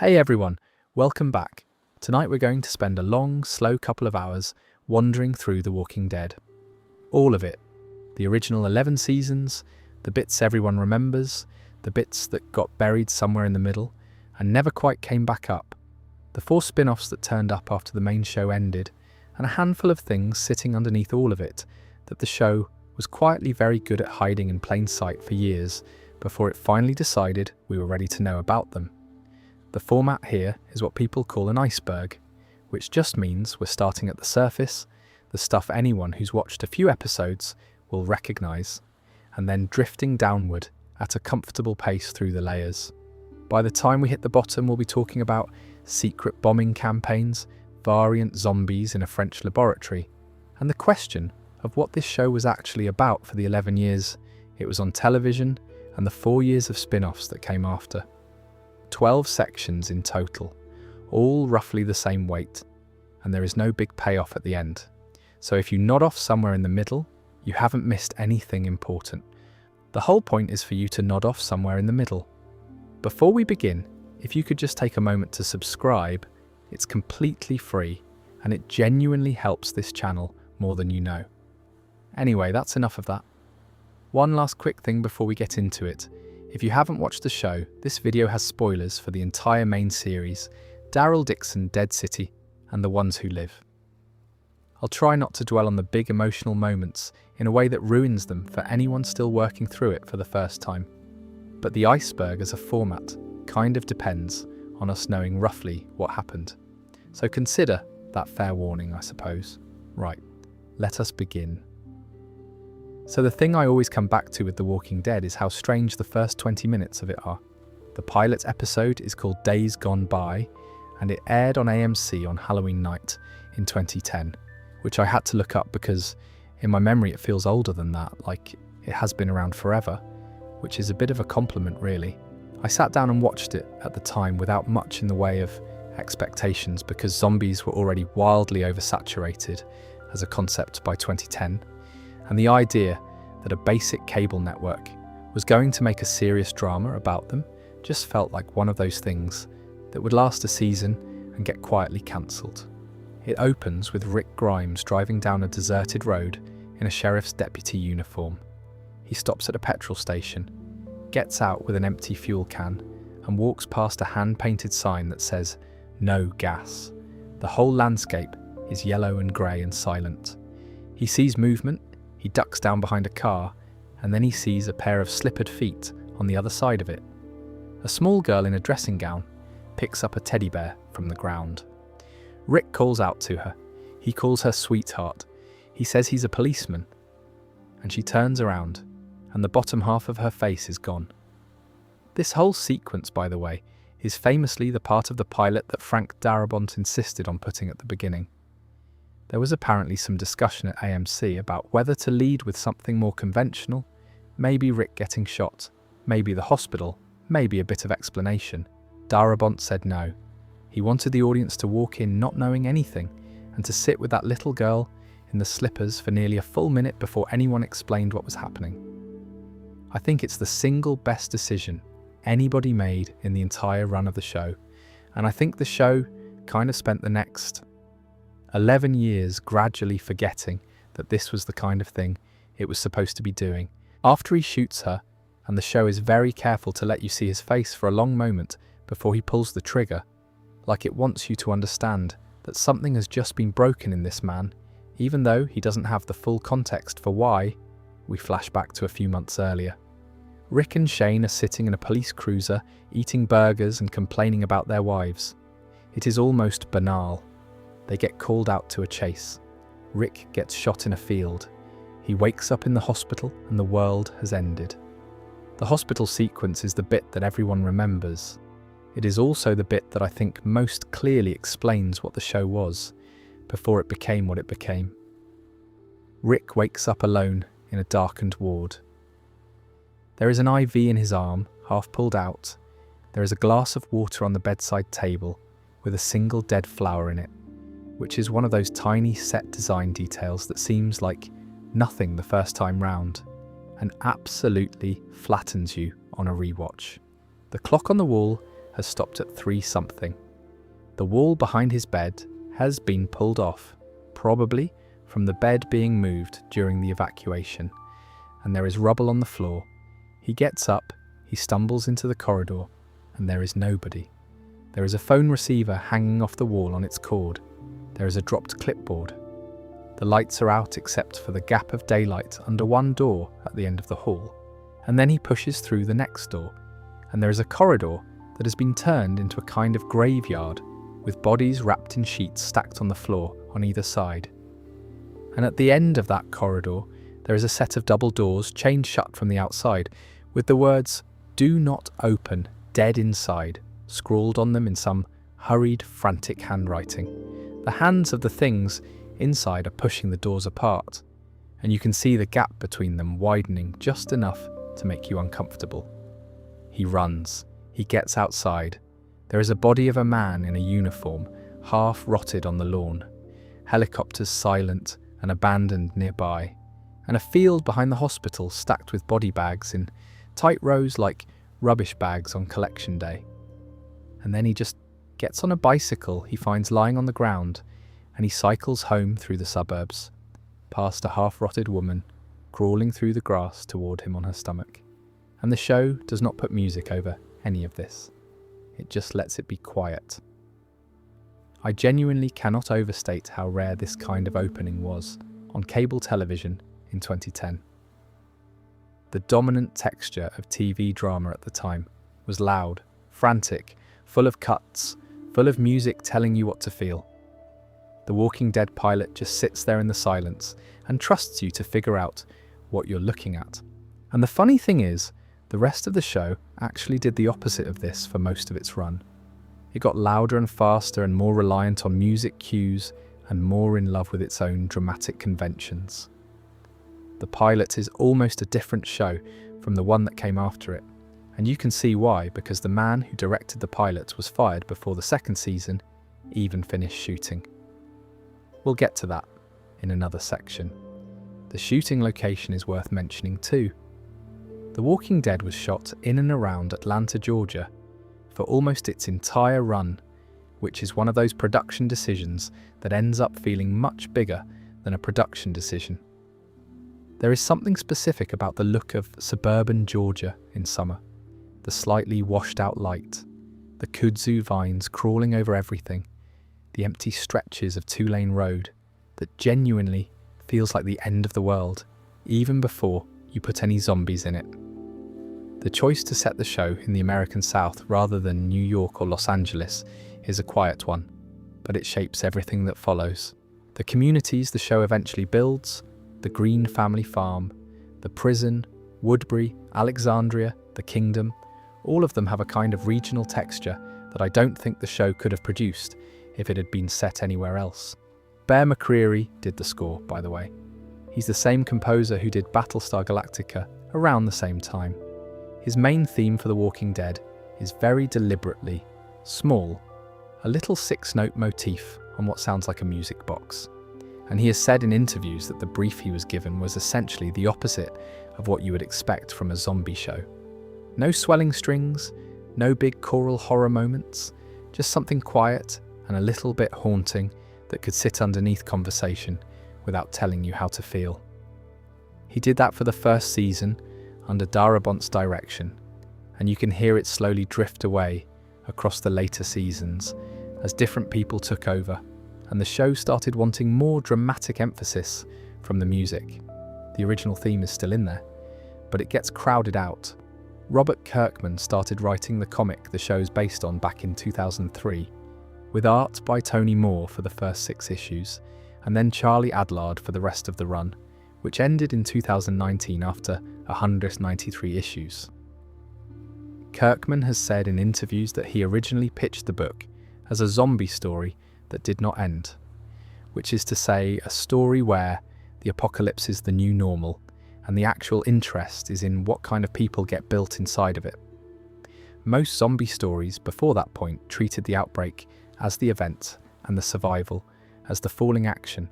Hey everyone, welcome back. Tonight we're going to spend a long, slow couple of hours wandering through The Walking Dead. All of it. The original 11 seasons, the bits everyone remembers, the bits that got buried somewhere in the middle and never quite came back up, the 4 spin-offs that turned up after the main show ended, and a handful of things sitting underneath all of it that the show was quietly very good at hiding in plain sight for years before it finally decided we were ready to know about them. The format here is what people call an iceberg, which just means we're starting at the surface, the stuff anyone who's watched a few episodes will recognise, and then drifting downward at a comfortable pace through the layers. By the time we hit the bottom, we'll be talking about secret bombing campaigns, variant zombies in a French laboratory, and the question of what this show was actually about for the 11 years it was on television and the 4 years of spin-offs that came after. 12 sections in total, all roughly the same weight, and there is no big payoff at the end. So if you nod off somewhere in the middle, you haven't missed anything important. The whole point is for you to nod off somewhere in the middle. Before we begin, if you could just take a moment to subscribe, it's completely free, and it genuinely helps this channel more than you know. Anyway, that's enough of that. One last quick thing before we get into it. If you haven't watched the show, this video has spoilers for the entire main series, Daryl Dixon, Dead City, and The Ones Who Live. I'll try not to dwell on the big emotional moments in a way that ruins them for anyone still working through it for the first time. But the iceberg as a format kind of depends on us knowing roughly what happened. So consider that fair warning, I suppose. Right, let us begin. So the thing I always come back to with The Walking Dead is how strange the first 20 minutes of it are. The pilot episode is called Days Gone By, and it aired on AMC on Halloween night in 2010, which I had to look up because in my memory it feels older than that, like it has been around forever, which is a bit of a compliment really. I sat down and watched it at the time without much in the way of expectations because zombies were already wildly oversaturated as a concept by 2010. And the idea that a basic cable network was going to make a serious drama about them just felt like one of those things that would last a season and get quietly cancelled. It opens with Rick Grimes driving down a deserted road in a sheriff's deputy uniform. He stops at a petrol station, gets out with an empty fuel can, and walks past a hand-painted sign that says, "No gas." The whole landscape is yellow and grey and silent. He sees movement. He ducks down behind a car, and then he sees a pair of slippered feet on the other side of it. A small girl in a dressing gown picks up a teddy bear from the ground. Rick calls out to her. He calls her sweetheart. He says he's a policeman. And she turns around, and the bottom half of her face is gone. This whole sequence, by the way, is famously the part of the pilot that Frank Darabont insisted on putting at the beginning. There was apparently some discussion at AMC about whether to lead with something more conventional, maybe Rick getting shot, maybe the hospital, maybe a bit of explanation. Darabont said no. He wanted the audience to walk in not knowing anything and to sit with that little girl in the slippers for nearly a full minute before anyone explained what was happening. I think it's the single best decision anybody made in the entire run of the show, and I think the show kind of spent the next 11 years gradually forgetting that this was the kind of thing it was supposed to be doing. After he shoots her, and the show is very careful to let you see his face for a long moment before he pulls the trigger, like it wants you to understand that something has just been broken in this man, even though he doesn't have the full context for why. We flash back to a few months earlier. Rick and Shane are sitting in a police cruiser, eating burgers and complaining about their wives. It is almost banal. They get called out to a chase. Rick gets shot in a field. He wakes up in the hospital and the world has ended. The hospital sequence is the bit that everyone remembers. It is also the bit that I think most clearly explains what the show was before it became what it became. Rick wakes up alone in a darkened ward. There is an IV in his arm, half pulled out. There is a glass of water on the bedside table with a single dead flower in it, which is one of those tiny set design details that seems like nothing the first time round and absolutely flattens you on a rewatch. The clock on the wall has stopped at 3 something. The wall behind his bed has been pulled off, probably from the bed being moved during the evacuation, and there is rubble on the floor. He gets up, he stumbles into the corridor, and there is nobody. There is a phone receiver hanging off the wall on its cord. There is a dropped clipboard. The lights are out except for the gap of daylight under one door at the end of the hall, and then he pushes through the next door, and there is a corridor that has been turned into a kind of graveyard with bodies wrapped in sheets stacked on the floor on either side. And at the end of that corridor, there is a set of double doors chained shut from the outside with the words "Do not open, dead inside" scrawled on them in some hurried, frantic handwriting. The hands of the things inside are pushing the doors apart, and you can see the gap between them widening just enough to make you uncomfortable. He runs. He gets outside. There is a body of a man in a uniform, half rotted on the lawn. Helicopters silent and abandoned nearby, and a field behind the hospital stacked with body bags in tight rows like rubbish bags on collection day. And then he just gets on a bicycle he finds lying on the ground, and he cycles home through the suburbs, past a half-rotted woman crawling through the grass toward him on her stomach. And the show does not put music over any of this. It just lets it be quiet. I genuinely cannot overstate how rare this kind of opening was on cable television in 2010. The dominant texture of TV drama at the time was loud, frantic, full of cuts, full of music telling you what to feel. The Walking Dead pilot just sits there in the silence and trusts you to figure out what you're looking at. And the funny thing is, the rest of the show actually did the opposite of this for most of its run. It got louder and faster and more reliant on music cues and more in love with its own dramatic conventions. The pilot is almost a different show from the one that came after it, and you can see why, because the man who directed the pilot was fired before the second season even finished shooting. We'll get to that in another section. The shooting location is worth mentioning too. The Walking Dead was shot in and around Atlanta, Georgia, for almost its entire run, which is one of those production decisions that ends up feeling much bigger than a production decision. There is something specific about the look of suburban Georgia in summer, the slightly washed-out light, the kudzu vines crawling over everything, the empty stretches of two-lane road that genuinely feels like the end of the world, even before you put any zombies in it. The choice to set the show in the American South rather than New York or Los Angeles is a quiet one, but it shapes everything that follows. The communities the show eventually builds, the Green family farm, the prison, Woodbury, Alexandria, the kingdom, all of them have a kind of regional texture that I don't think the show could have produced if it had been set anywhere else. Bear McCreary did the score, by the way. He's the same composer who did Battlestar Galactica around the same time. His main theme for The Walking Dead is very deliberately small, a little 6-note motif on what sounds like a music box. And he has said in interviews that the brief he was given was essentially the opposite of what you would expect from a zombie show. No swelling strings, no big choral horror moments, just something quiet and a little bit haunting that could sit underneath conversation without telling you how to feel. He did that for the first season under Darabont's direction, and you can hear it slowly drift away across the later seasons as different people took over, and the show started wanting more dramatic emphasis from the music. The original theme is still in there, but it gets crowded out. Robert Kirkman started writing the comic the show's based on back in 2003, with art by Tony Moore for the first 6 issues, and then Charlie Adlard for the rest of the run, which ended in 2019 after 193 issues. Kirkman has said in interviews that he originally pitched the book as a zombie story that did not end, which is to say a story where the apocalypse is the new normal and the actual interest is in what kind of people get built inside of it. Most zombie stories before that point treated the outbreak as the event and the survival as the falling action.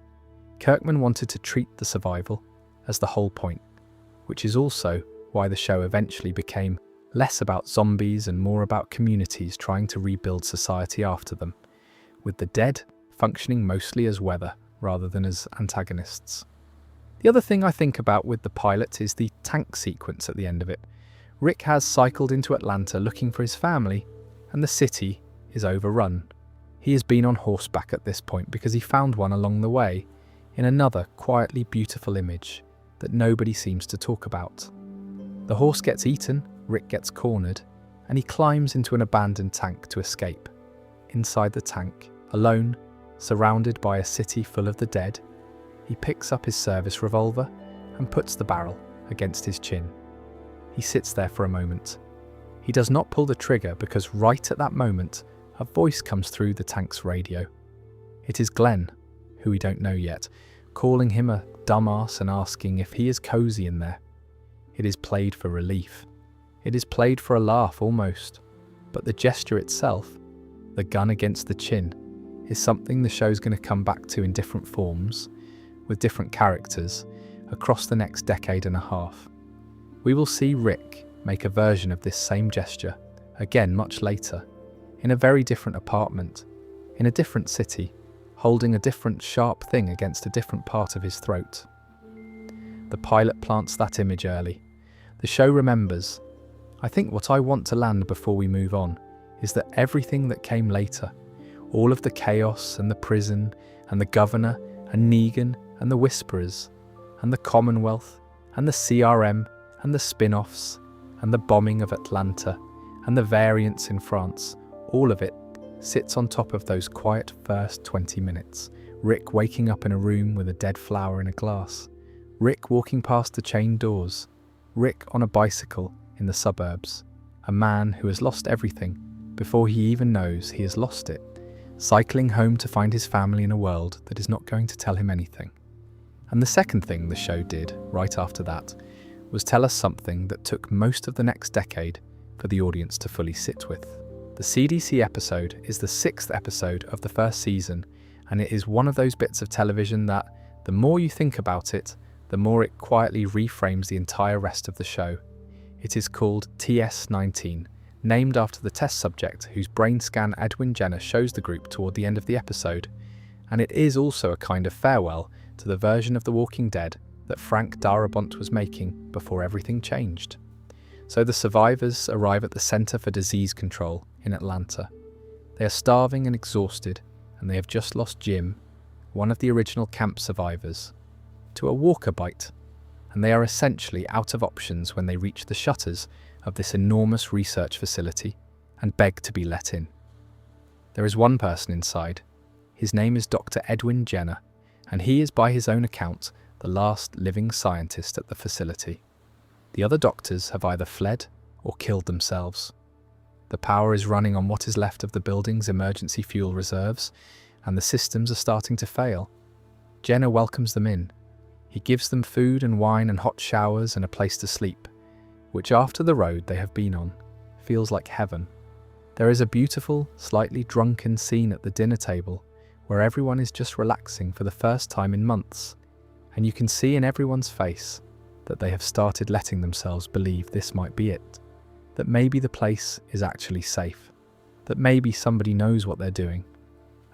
Kirkman wanted to treat the survival as the whole point, which is also why the show eventually became less about zombies and more about communities trying to rebuild society after them, with the dead functioning mostly as weather rather than as antagonists. The other thing I think about with the pilot is the tank sequence at the end of it. Rick has cycled into Atlanta looking for his family, and the city is overrun. He has been on horseback at this point because he found one along the way, in another quietly beautiful image that nobody seems to talk about. The horse gets eaten, Rick gets cornered, and he climbs into an abandoned tank to escape. Inside the tank, alone, surrounded by a city full of the dead, he picks up his service revolver and puts the barrel against his chin. He sits there for a moment. He does not pull the trigger because right at that moment, a voice comes through the tank's radio. It is Glenn, who we don't know yet, calling him a dumbass and asking if he is cozy in there. It is played for relief. It is played for a laugh almost. But the gesture itself, the gun against the chin, is something the show's going to come back to in different forms, with different characters, across the next decade and a half. We will see Rick make a version of this same gesture, again much later, in a very different apartment, in a different city, holding a different sharp thing against a different part of his throat. The pilot plants that image early. The show remembers. I think what I want to land before we move on is that everything that came later, all of the chaos and the prison and the governor and Negan and the Whisperers and the Commonwealth and the CRM and the spin-offs and the bombing of Atlanta and the variants in France, all of it sits on top of those quiet first 20 minutes. Rick waking up in a room with a dead flower in a glass. Rick walking past the chained doors. Rick on a bicycle in the suburbs. A man who has lost everything before he even knows he has lost it. Cycling home to find his family in a world that is not going to tell him anything. And the second thing the show did, right after that, was tell us something that took most of the next decade for the audience to fully sit with. The CDC episode is the 6th episode of the first season, and it is one of those bits of television that, the more you think about it, the more it quietly reframes the entire rest of the show. It is called TS-19, named after the test subject whose brain scan Edwin Jenner shows the group toward the end of the episode, and it is also a kind of farewell to the version of The Walking Dead that Frank Darabont was making before everything changed. So the survivors arrive at the Center for Disease Control in Atlanta. They are starving and exhausted, and they have just lost Jim, one of the original camp survivors, to a walker bite, and they are essentially out of options when they reach the shutters of this enormous research facility and beg to be let in. There is one person inside. His name is Dr. Edwin Jenner, and he is by his own account the last living scientist at the facility. The other doctors have either fled or killed themselves. The power is running on what is left of the building's emergency fuel reserves, and the systems are starting to fail. Jenner welcomes them in. He gives them food and wine and hot showers and a place to sleep, which after the road they have been on, feels like heaven. There is a beautiful, slightly drunken scene at the dinner table where everyone is just relaxing for the first time in months, and you can see in everyone's face that they have started letting themselves believe this might be it, that maybe the place is actually safe, that maybe somebody knows what they're doing.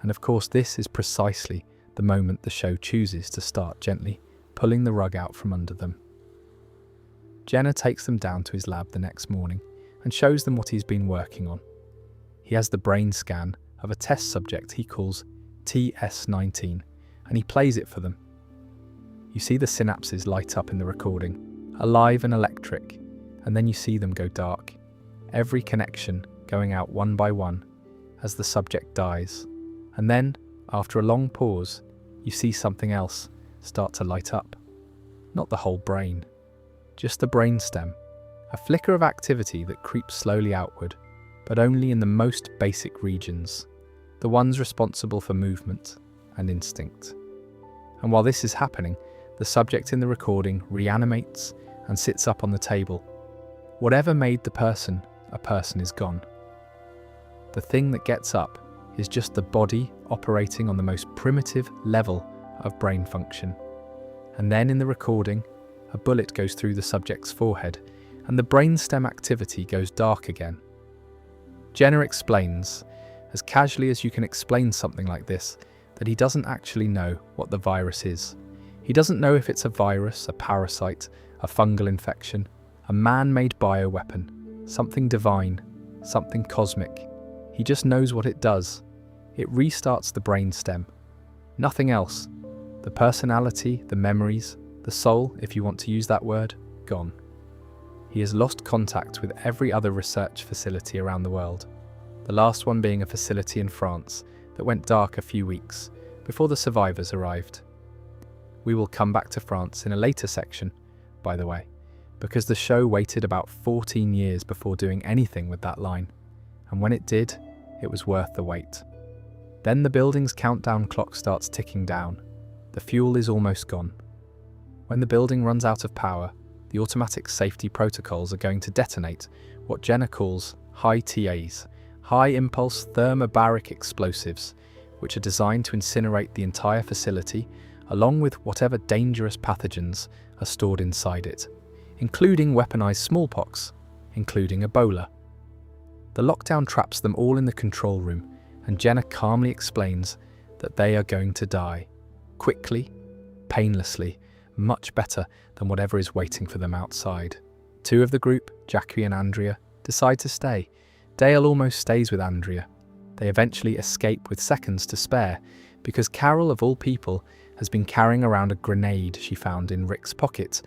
And of course this is precisely the moment the show chooses to start gently pulling the rug out from under them. Jenner takes them down to his lab the next morning and shows them what he's been working on. He has the brain scan of a test subject he calls TS-19, and he plays it for them. You see the synapses light up in the recording, alive and electric, and then you see them go dark, every connection going out one by one as the subject dies. And then, after a long pause, you see something else start to light up. Not the whole brain, just the brainstem, a flicker of activity that creeps slowly outward, but only in the most basic regions, the ones responsible for movement and instinct. And while this is happening, the subject in the recording reanimates and sits up on the table. Whatever made the person a person is gone. The thing that gets up is just the body operating on the most primitive level of brain function. And then in the recording, a bullet goes through the subject's forehead, and the brainstem activity goes dark again. Jenna explains, as casually as you can explain something like this, that he doesn't actually know what the virus is. He doesn't know if it's a virus, a parasite, a fungal infection, a man-made bioweapon, something divine, something cosmic. He just knows what it does. It restarts the brainstem. Nothing else. The personality, the memories, the soul, if you want to use that word, gone. He has lost contact with every other research facility around the world, the last one being a facility in France that went dark a few weeks before the survivors arrived. We will come back to France in a later section, by the way, because the show waited about 14 years before doing anything with that line, and when it did, it was worth the wait. Then the building's countdown clock starts ticking down. The fuel is almost gone. When the building runs out of power, the automatic safety protocols are going to detonate what Jenna calls high TAs, high impulse thermobaric explosives, which are designed to incinerate the entire facility, along with whatever dangerous pathogens are stored inside it, including weaponized smallpox, including Ebola. The lockdown traps them all in the control room, and Jenna calmly explains that they are going to die, quickly, painlessly, much better than whatever is waiting for them outside. Two of the group, Jackie and Andrea, decide to stay. Dale almost stays with Andrea. They eventually escape with seconds to spare, because Carol, of all people, has been carrying around a grenade she found in Rick's pocket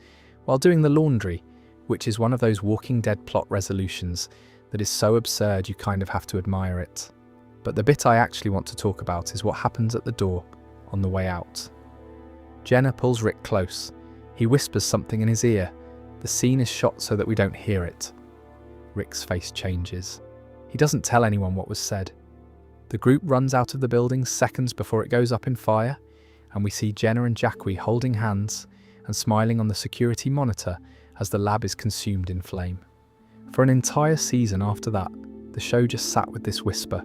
while doing the laundry, which is one of those Walking Dead plot resolutions that is so absurd you kind of have to admire it. But the bit I actually want to talk about is what happens at the door on the way out. Jenna pulls Rick close. He whispers something in his ear. The scene is shot so that we don't hear it. Rick's face changes. He doesn't tell anyone what was said. The group runs out of the building seconds before it goes up in fire, and we see Jenna and Jackie holding hands and smiling on the security monitor as the lab is consumed in flame. For an entire season after that, the show just sat with this whisper.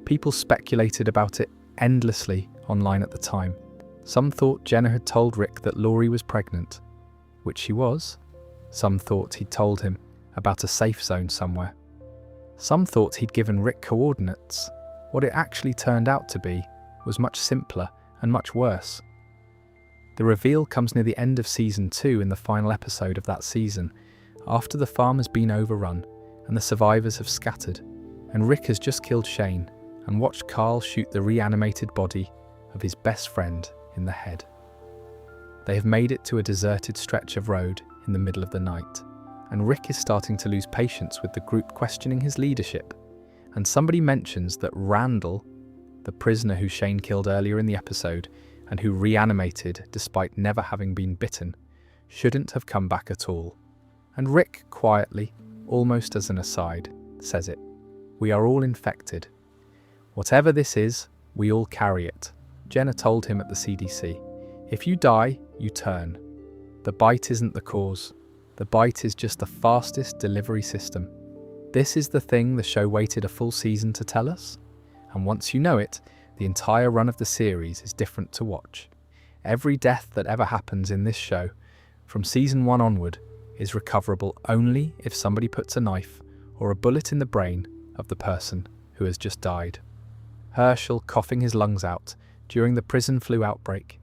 People speculated about it endlessly online at the time. Some thought Jenna had told Rick that Laurie was pregnant, which she was. Some thought he'd told him about a safe zone somewhere. Some thought he'd given Rick coordinates. What it actually turned out to be was much simpler and much worse. The reveal comes near the end of season 2 in the final episode of that season, after the farm has been overrun and the survivors have scattered, and Rick has just killed Shane and watched Carl shoot the reanimated body of his best friend in the head. They have made it to a deserted stretch of road in the middle of the night, and Rick is starting to lose patience with the group questioning his leadership, and somebody mentions that Randall, the prisoner who Shane killed earlier in the episode and who reanimated despite never having been bitten, shouldn't have come back at all. And Rick quietly, almost as an aside, says it. We are all infected. Whatever this is, we all carry it. Jenna told him at the CDC. If you die, you turn. The bite isn't the cause. The bite is just the fastest delivery system. This is the thing the show waited a full season to tell us. And once you know it, the entire run of the series is different to watch. Every death that ever happens in this show, from season 1 onward, is recoverable only if somebody puts a knife or a bullet in the brain of the person who has just died. Herschel coughing his lungs out during the prison flu outbreak.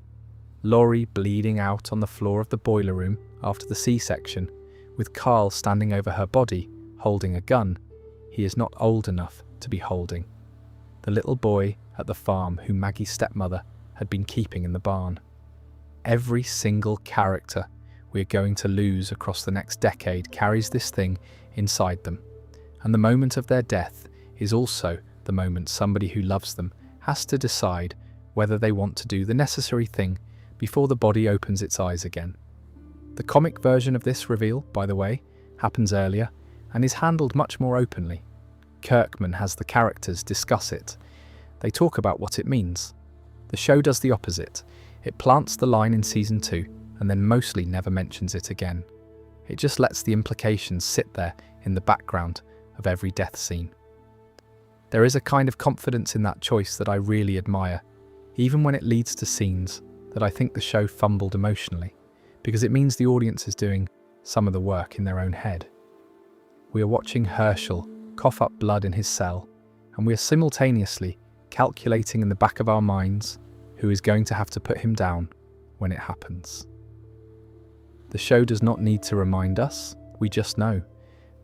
Laurie bleeding out on the floor of the boiler room after the C-section, with Carl standing over her body, holding a gun he is not old enough to be holding. The little boy at the farm who Maggie's stepmother had been keeping in the barn. Every single character we are going to lose across the next decade carries this thing inside them, and the moment of their death is also the moment somebody who loves them has to decide whether they want to do the necessary thing before the body opens its eyes again. The comic version of this reveal, by the way, happens earlier and is handled much more openly. Kirkman has the characters discuss it. They talk about what it means. The show does the opposite. It plants the line in season 2 and then mostly never mentions it again. It just lets the implications sit there in the background of every death scene. There is a kind of confidence in that choice that I really admire, even when it leads to scenes that I think the show fumbled emotionally, because it means the audience is doing some of the work in their own head. We are watching Herschel cough up blood in his cell, and we are simultaneously calculating in the back of our minds who is going to have to put him down when it happens. The show does not need to remind us, we just know.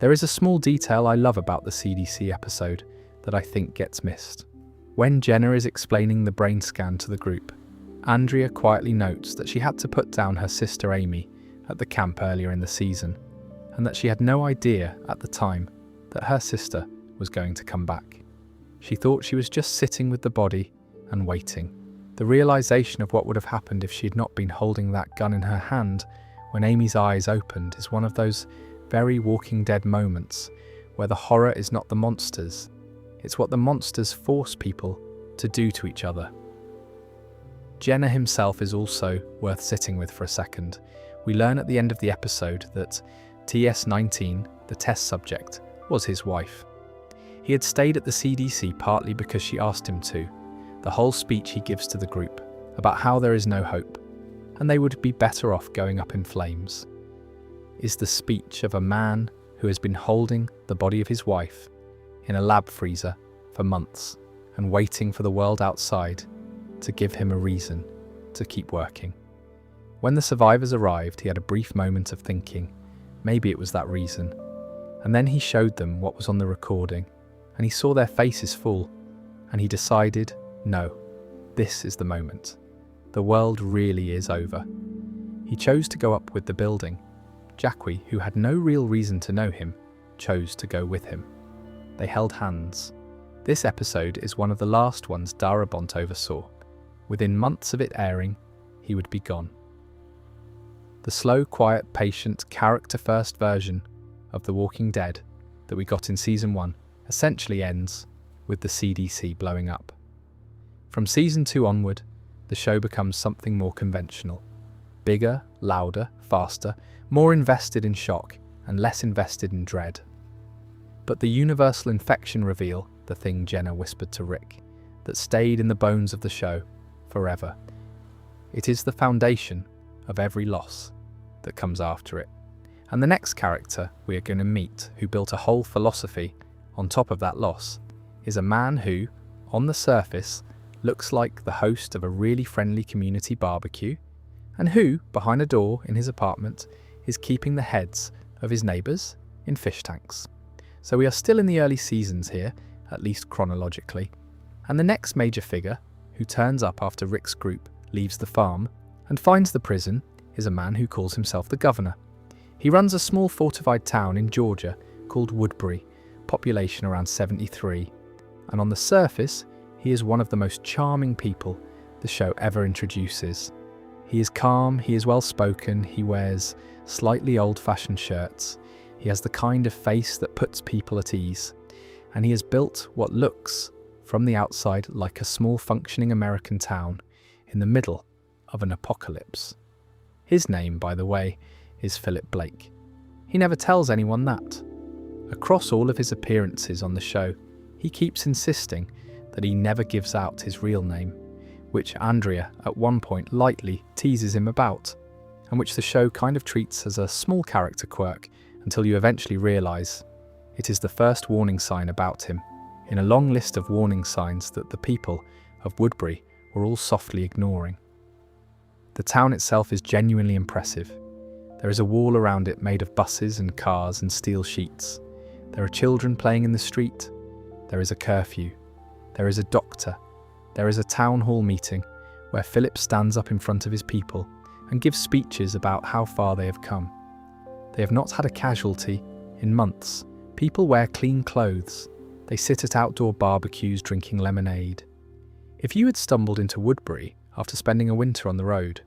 There is a small detail I love about the CDC episode that I think gets missed. When Jenna is explaining the brain scan to the group, Andrea quietly notes that she had to put down her sister Amy at the camp earlier in the season, and that she had no idea at the time that her sister was going to come back. She thought she was just sitting with the body and waiting. The realization of what would have happened if she had not been holding that gun in her hand when Amy's eyes opened is one of those very Walking Dead moments where the horror is not the monsters, it's what the monsters force people to do to each other. Jenna himself is also worth sitting with for a second. We learn at the end of the episode that TS-19, the test subject, was his wife. He had stayed at the CDC partly because she asked him to. The whole speech he gives to the group about how there is no hope, and they would be better off going up in flames, is the speech of a man who has been holding the body of his wife in a lab freezer for months and waiting for the world outside to give him a reason to keep working. When the survivors arrived, he had a brief moment of thinking, maybe it was that reason. And then he showed them what was on the recording, and he saw their faces fall, and he decided, no, this is the moment. The world really is over. He chose to go up with the building. Jacqui, who had no real reason to know him, chose to go with him. They held hands. This episode is one of the last ones Darabont oversaw. Within months of it airing, he would be gone. The slow, quiet, patient, character-first version of The Walking Dead that we got in Season 1 essentially ends with the CDC blowing up. From Season 2 onward, the show becomes something more conventional. Bigger, louder, faster, more invested in shock and less invested in dread. But the universal infection reveal, the thing Jenna whispered to Rick, that stayed in the bones of the show forever. It is the foundation of every loss that comes after it. And the next character we are going to meet, who built a whole philosophy on top of that loss, is a man who, on the surface, looks like the host of a really friendly community barbecue, and who, behind a door in his apartment, is keeping the heads of his neighbours in fish tanks. So we are still in the early seasons here, at least chronologically, and the next major figure, who turns up after Rick's group leaves the farm and finds the prison, is a man who calls himself the governor. He runs a small fortified town in Georgia called Woodbury, population around 73, and on the surface, he is one of the most charming people the show ever introduces. He is calm, he is well-spoken, he wears slightly old-fashioned shirts, he has the kind of face that puts people at ease, and he has built what looks, from the outside, like a small functioning American town in the middle of an apocalypse. His name, by the way, is Philip Blake. He never tells anyone that. Across all of his appearances on the show, he keeps insisting that he never gives out his real name, which Andrea at one point lightly teases him about, and which the show kind of treats as a small character quirk until you eventually realise it is the first warning sign about him, in a long list of warning signs that the people of Woodbury were all softly ignoring. The town itself is genuinely impressive. There is a wall around it made of buses and cars and steel sheets. There are children playing in the street. There is a curfew. There is a doctor. There is a town hall meeting where Philip stands up in front of his people and gives speeches about how far they have come. They have not had a casualty in months. People wear clean clothes. They sit at outdoor barbecues drinking lemonade. If you had stumbled into Woodbury after spending a winter on the road,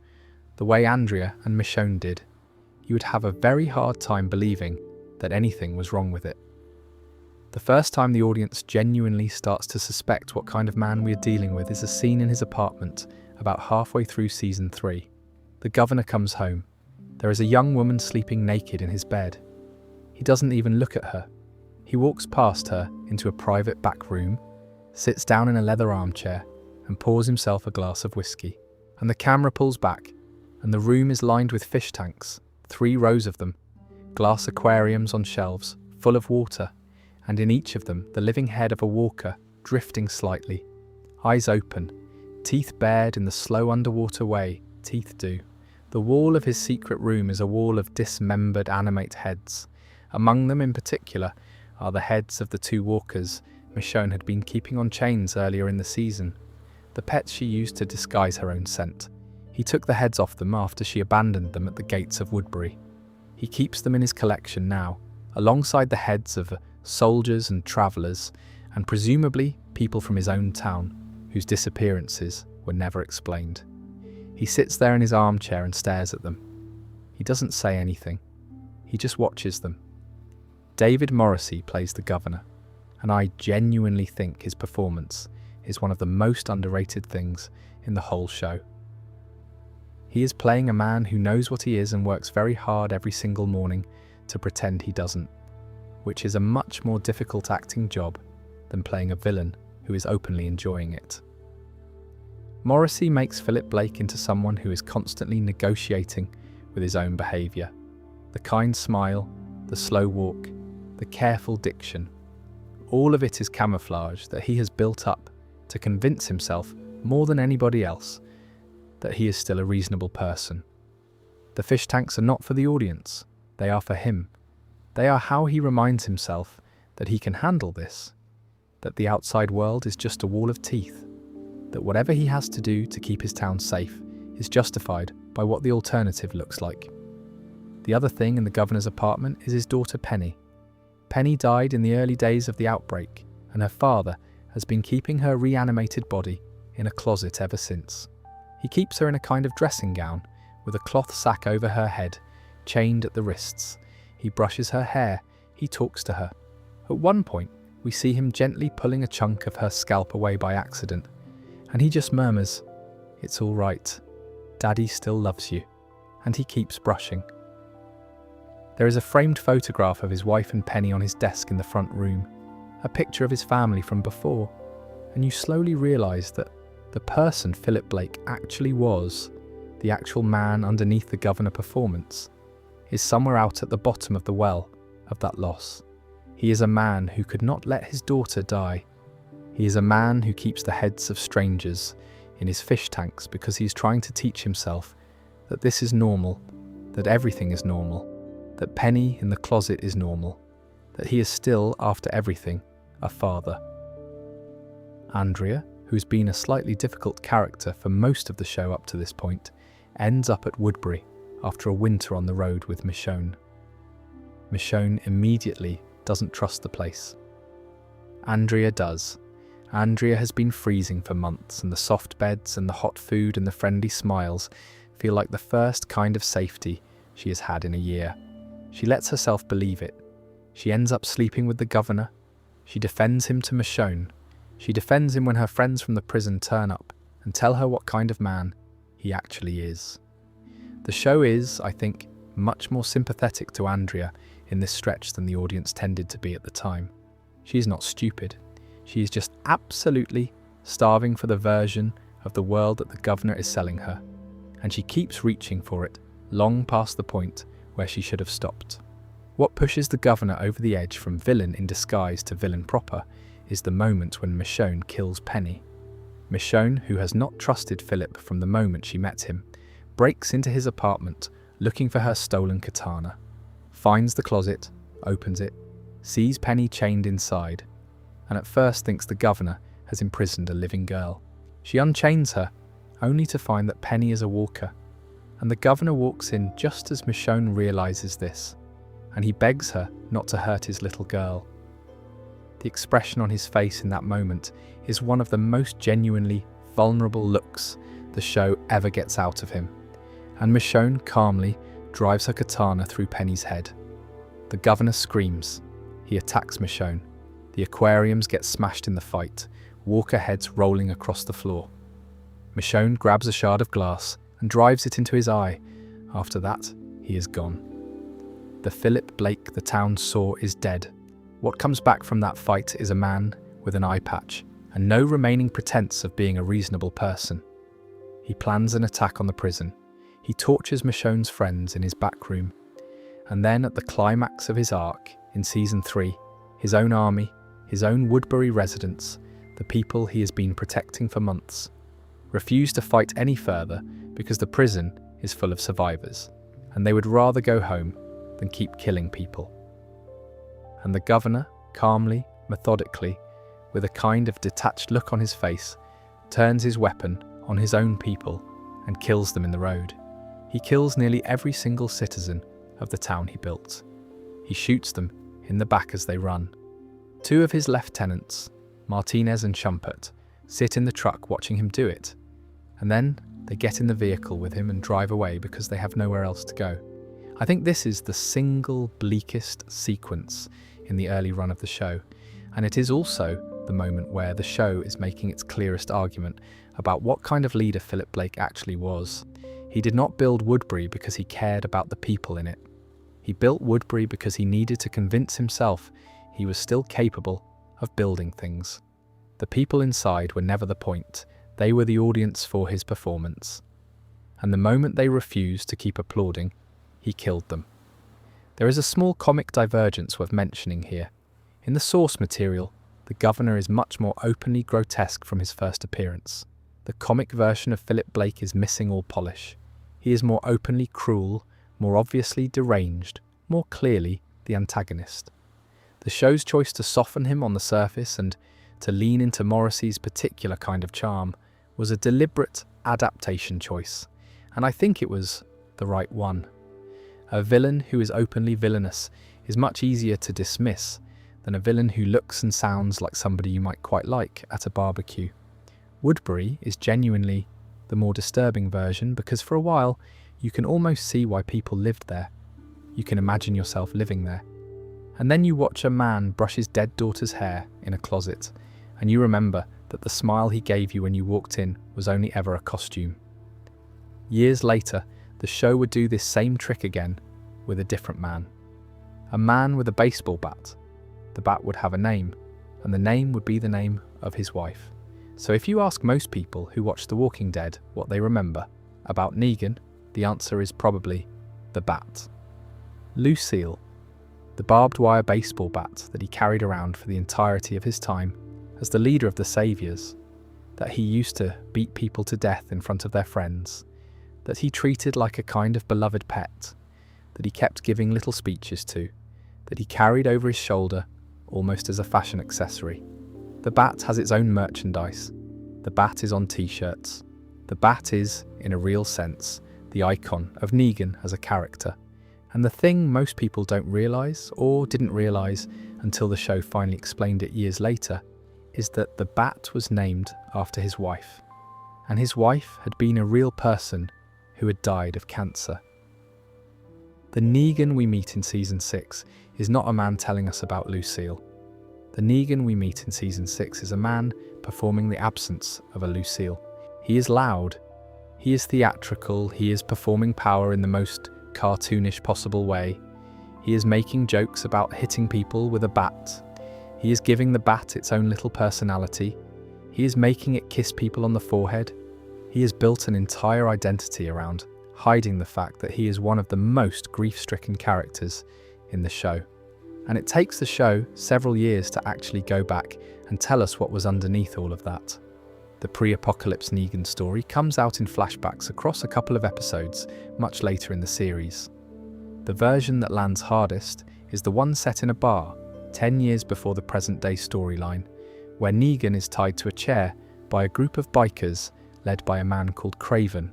the way Andrea and Michonne did, you would have a very hard time believing that anything was wrong with it. The first time the audience genuinely starts to suspect what kind of man we are dealing with is a scene in his apartment about halfway through Season 3. The governor comes home. There is a young woman sleeping naked in his bed. He doesn't even look at her. He walks past her into a private back room, sits down in a leather armchair, and pours himself a glass of whiskey. And the camera pulls back, and the room is lined with fish tanks, 3 rows of them, glass aquariums on shelves, full of water, and in each of them the living head of a walker, drifting slightly, eyes open, teeth bared in the slow underwater way teeth do. The wall of his secret room is a wall of dismembered animate heads. Among them in particular are the heads of the two walkers Michonne had been keeping on chains earlier in the season, the pets she used to disguise her own scent. He took the heads off them after she abandoned them at the gates of Woodbury. He keeps them in his collection now, alongside the heads of soldiers and travellers, and presumably people from his own town, whose disappearances were never explained. He sits there in his armchair and stares at them. He doesn't say anything. He just watches them. David Morrissey plays the governor, and I genuinely think his performance is one of the most underrated things in the whole show. He is playing a man who knows what he is and works very hard every single morning to pretend he doesn't, which is a much more difficult acting job than playing a villain who is openly enjoying it. Morrissey makes Philip Blake into someone who is constantly negotiating with his own behaviour. The kind smile, the slow walk, the careful diction. All of it is camouflage that he has built up to convince himself more than anybody else that he is still a reasonable person. The fish tanks are not for the audience, they are for him. They are how he reminds himself that he can handle this, that the outside world is just a wall of teeth, that whatever he has to do to keep his town safe is justified by what the alternative looks like. The other thing in the governor's apartment is his daughter Penny. Penny died in the early days of the outbreak, and her father has been keeping her reanimated body in a closet ever since. He keeps her in a kind of dressing gown, with a cloth sack over her head, chained at the wrists. He brushes her hair, he talks to her. At one point, we see him gently pulling a chunk of her scalp away by accident, and he just murmurs, "It's all right. Daddy still loves you," and he keeps brushing. There is a framed photograph of his wife and Penny on his desk in the front room, a picture of his family from before, and you slowly realise that the person Philip Blake actually was, the actual man underneath the governor performance, is somewhere out at the bottom of the well of that loss. He is a man who could not let his daughter die. He is a man who keeps the heads of strangers in his fish tanks because he is trying to teach himself that this is normal, that everything is normal, that Penny in the closet is normal, that he is still, after everything, a father. Andrea, who's been a slightly difficult character for most of the show up to this point, ends up at Woodbury after a winter on the road with Michonne. Michonne immediately doesn't trust the place. Andrea does. Andrea has been freezing for months, and the soft beds and the hot food and the friendly smiles feel like the first kind of safety she has had in a year. She lets herself believe it. She ends up sleeping with the governor. She defends him to Michonne. She defends him when her friends from the prison turn up and tell her what kind of man he actually is. The show is, I think, much more sympathetic to Andrea in this stretch than the audience tended to be at the time. She is not stupid. She is just absolutely starving for the version of the world that the governor is selling her, and she keeps reaching for it, long past the point where she should have stopped. What pushes the governor over the edge from villain in disguise to villain proper is the moment when Michonne kills Penny. Michonne, who has not trusted Philip from the moment she met him, breaks into his apartment looking for her stolen katana, finds the closet, opens it, sees Penny chained inside, and at first thinks the governor has imprisoned a living girl. She unchains her, only to find that Penny is a walker, and the governor walks in just as Michonne realises this, and he begs her not to hurt his little girl. The expression on his face in that moment is one of the most genuinely vulnerable looks the show ever gets out of him, and Michonne calmly drives her katana through Penny's head. The governor screams. He attacks Michonne. The aquariums get smashed in the fight, walker heads rolling across the floor. Michonne grabs a shard of glass and drives it into his eye. After that, he is gone. The Philip Blake the town saw is dead. What comes back from that fight is a man with an eye patch and no remaining pretense of being a reasonable person. He plans an attack on the prison. He tortures Michonne's friends in his back room, And then at the climax of his arc, in Season 3, his own army, his own Woodbury residents, the people he has been protecting for months, refuse to fight any further because the prison is full of survivors, and they would rather go home than keep killing people. And the governor, calmly, methodically, with a kind of detached look on his face, turns his weapon on his own people and kills them in the road. He kills nearly every single citizen of the town he built. He shoots them in the back as they run. 2 of his lieutenants, Martinez and Shumpert, sit in the truck watching him do it, and then they get in the vehicle with him and drive away because they have nowhere else to go. I think this is the single bleakest sequence in the early run of the show, and it is also the moment where the show is making its clearest argument about what kind of leader Philip Blake actually was. He did not build Woodbury because he cared about the people in it. He built Woodbury because he needed to convince himself he was still capable of building things. The people inside were never the point, they were the audience for his performance. And the moment they refused to keep applauding, he killed them. There is a small comic divergence worth mentioning here. In the source material, the governor is much more openly grotesque from his first appearance. The comic version of Philip Blake is missing all polish. He is more openly cruel, more obviously deranged, more clearly the antagonist. The show's choice to soften him on the surface and to lean into Morrissey's particular kind of charm was a deliberate adaptation choice, and I think it was the right one. A villain who is openly villainous is much easier to dismiss than a villain who looks and sounds like somebody you might quite like at a barbecue. Woodbury is genuinely the more disturbing version because for a while you can almost see why people lived there. You can imagine yourself living there. And then you watch a man brush his dead daughter's hair in a closet, and you remember that the smile he gave you when you walked in was only ever a costume. Years later, the show would do this same trick again with a different man. A man with a baseball bat. The bat would have a name, and the name would be the name of his wife. So if you ask most people who watch The Walking Dead what they remember about Negan, the answer is probably the bat. Lucille, the barbed wire baseball bat that he carried around for the entirety of his time as the leader of the Saviors, that he used to beat people to death in front of their friends, that he treated like a kind of beloved pet, that he kept giving little speeches to, that he carried over his shoulder almost as a fashion accessory. The bat has its own merchandise. The bat is on t-shirts. The bat is, in a real sense, the icon of Negan as a character. And the thing most people don't realise, or didn't realise until the show finally explained it years later, is that the bat was named after his wife. And his wife had been a real person who had died of cancer. The Negan we meet in Season 6 is not a man telling us about Lucille. The Negan we meet in Season 6 is a man performing the absence of a Lucille. He is loud, he is theatrical, he is performing power in the most cartoonish possible way. He is making jokes about hitting people with a bat. He is giving the bat its own little personality. He is making it kiss people on the forehead. He has built an entire identity around hiding the fact that he is one of the most grief-stricken characters in the show. And it takes the show several years to actually go back and tell us what was underneath all of that. The pre-apocalypse Negan story comes out in flashbacks across a couple of episodes much later in the series. The version that lands hardest is the one set in a bar 10 years before the present-day storyline, where Negan is tied to a chair by a group of bikers led by a man called Craven.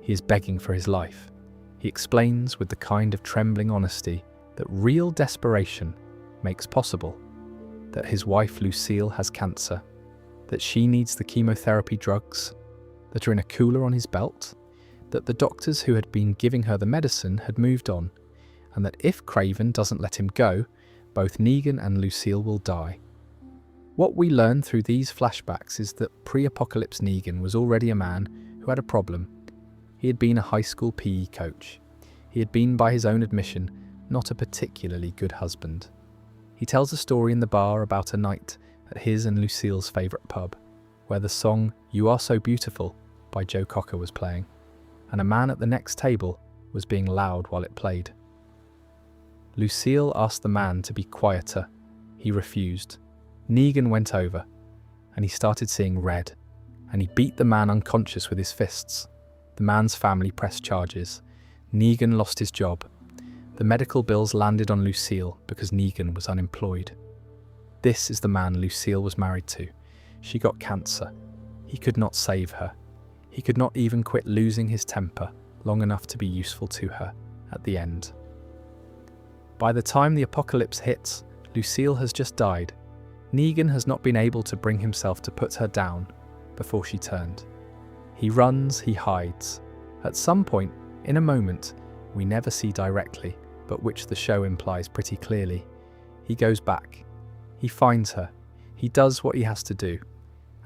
He is begging for his life. He explains with the kind of trembling honesty that real desperation makes possible, that his wife Lucille has cancer, that she needs the chemotherapy drugs that are in a cooler on his belt, that the doctors who had been giving her the medicine had moved on, and that if Craven doesn't let him go, both Negan and Lucille will die. What we learn through these flashbacks is that pre-apocalypse Negan was already a man who had a problem. He had been a high school PE coach. He had been, by his own admission, not a particularly good husband. He tells a story in the bar about a night at his and Lucille's favourite pub, where the song "You Are So Beautiful" by Joe Cocker was playing, and a man at the next table was being loud while it played. Lucille asked the man to be quieter. He refused. Negan went over, and he started seeing red, and he beat the man unconscious with his fists. The man's family pressed charges. Negan lost his job. The medical bills landed on Lucille because Negan was unemployed. This is the man Lucille was married to. She got cancer. He could not save her. He could not even quit losing his temper long enough to be useful to her at the end. By the time the apocalypse hits, Lucille has just died. Negan has not been able to bring himself to put her down before she turned. He runs, he hides. At some point, in a moment, we never see directly, but which the show implies pretty clearly, he goes back. He finds her. He does what he has to do.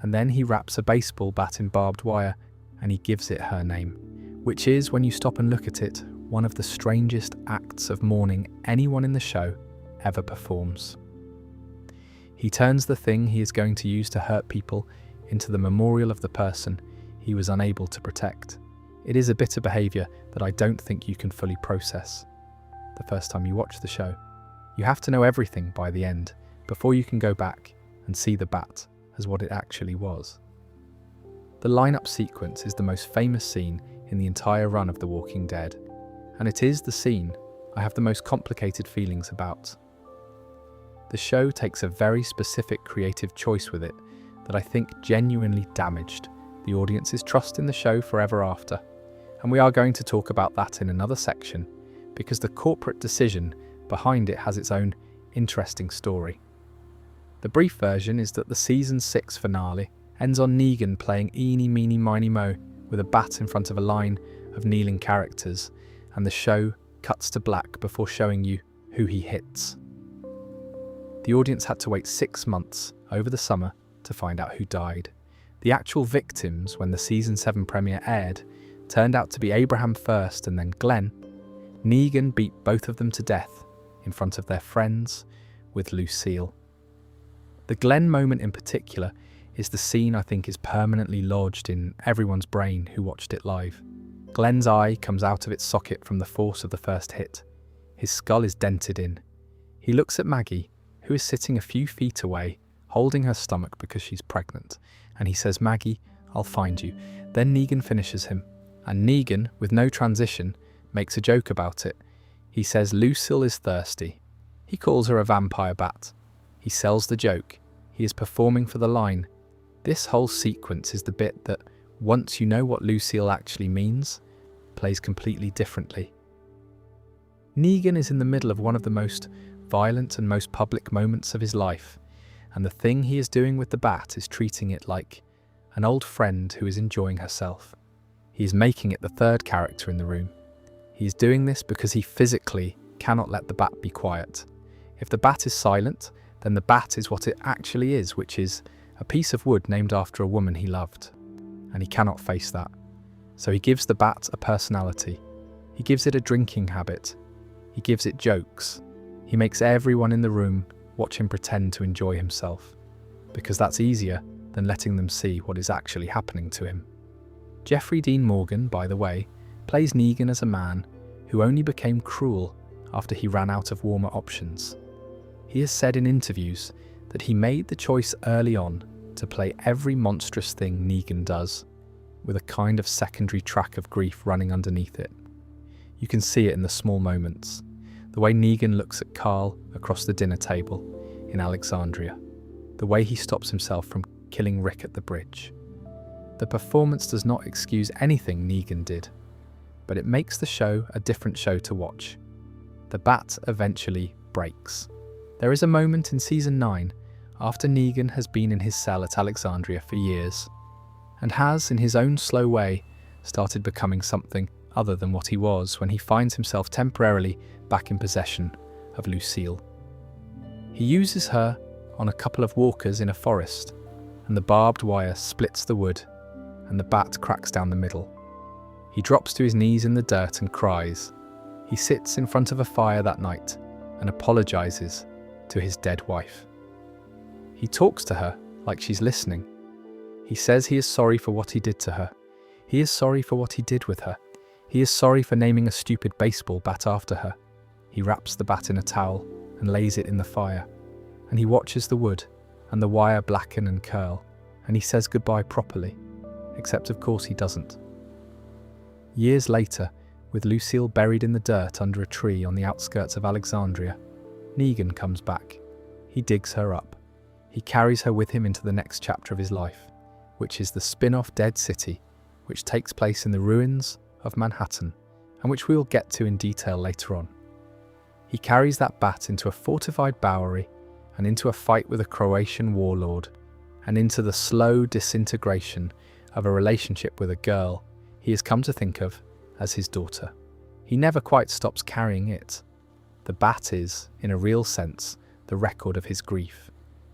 And then he wraps a baseball bat in barbed wire and he gives it her name, which is, when you stop and look at it, one of the strangest acts of mourning anyone in the show ever performs. He turns the thing he is going to use to hurt people into the memorial of the person he was unable to protect. It is a bitter behaviour that I don't think you can fully process the first time you watch the show. You have to know everything by the end before you can go back and see the bat as what it actually was. The lineup sequence is the most famous scene in the entire run of The Walking Dead, and it is the scene I have the most complicated feelings about. The show takes a very specific creative choice with it that I think genuinely damaged the audience's trust in the show forever after, and we are going to talk about that in another section because the corporate decision behind it has its own interesting story. The brief version is that the season 6 finale ends on Negan playing Eeny, Meeny, Miny, Mo with a bat in front of a line of kneeling characters, and the show cuts to black before showing you who he hits. The audience had to wait 6 months over the summer to find out who died. The actual victims, when the season 7 premiere aired, turned out to be Abraham first and then Glenn. Negan beat both of them to death in front of their friends with Lucille. The Glenn moment in particular is the scene I think is permanently lodged in everyone's brain who watched it live. Glenn's eye comes out of its socket from the force of the first hit. His skull is dented in. He looks at Maggie, who is sitting a few feet away, holding her stomach because she's pregnant, and he says, "Maggie, I'll find you." Then Negan finishes him, and Negan, with no transition, makes a joke about it. He says Lucille is thirsty. He calls her a vampire bat. He sells the joke. He is performing for the line. This whole sequence is the bit that, once you know what Lucille actually means, plays completely differently. Negan is in the middle of one of the most violent and most public moments of his life, and the thing he is doing with the bat is treating it like an old friend who is enjoying herself. He is making it the third character in the room. He is doing this because he physically cannot let the bat be quiet. If the bat is silent, then the bat is what it actually is, which is a piece of wood named after a woman he loved. And he cannot face that. So he gives the bat a personality. He gives it a drinking habit. He gives it jokes. He makes everyone in the room watch him pretend to enjoy himself, because that's easier than letting them see what is actually happening to him. Jeffrey Dean Morgan, by the way, plays Negan as a man who only became cruel after he ran out of warmer options. He has said in interviews that he made the choice early on to play every monstrous thing Negan does, with a kind of secondary track of grief running underneath it. You can see it in the small moments. The way Negan looks at Carl across the dinner table in Alexandria. The way he stops himself from killing Rick at the bridge. The performance does not excuse anything Negan did, but it makes the show a different show to watch. The bat eventually breaks. There is a moment in season 9, after Negan has been in his cell at Alexandria for years, and has, in his own slow way, started becoming something other than what he was when he finds himself temporarily back in possession of Lucille. He uses her on a couple of walkers in a forest, and the barbed wire splits the wood, and the bat cracks down the middle. He drops to his knees in the dirt and cries. He sits in front of a fire that night and apologizes to his dead wife. He talks to her like she's listening. He says he is sorry for what he did to her. He is sorry for what he did with her. He is sorry for naming a stupid baseball bat after her. He wraps the bat in a towel and lays it in the fire, and he watches the wood and the wire blacken and curl, and he says goodbye properly, except of course he doesn't. Years later, with Lucille buried in the dirt under a tree on the outskirts of Alexandria, Negan comes back. He digs her up. He carries her with him into the next chapter of his life, which is the spin-off Dead City, which takes place in the ruins of Manhattan, and which we will get to in detail later on. He carries that bat into a fortified Bowery, and into a fight with a Croatian warlord, and into the slow disintegration of a relationship with a girl he has come to think of as his daughter. He never quite stops carrying it. The bat is, in a real sense, the record of his grief.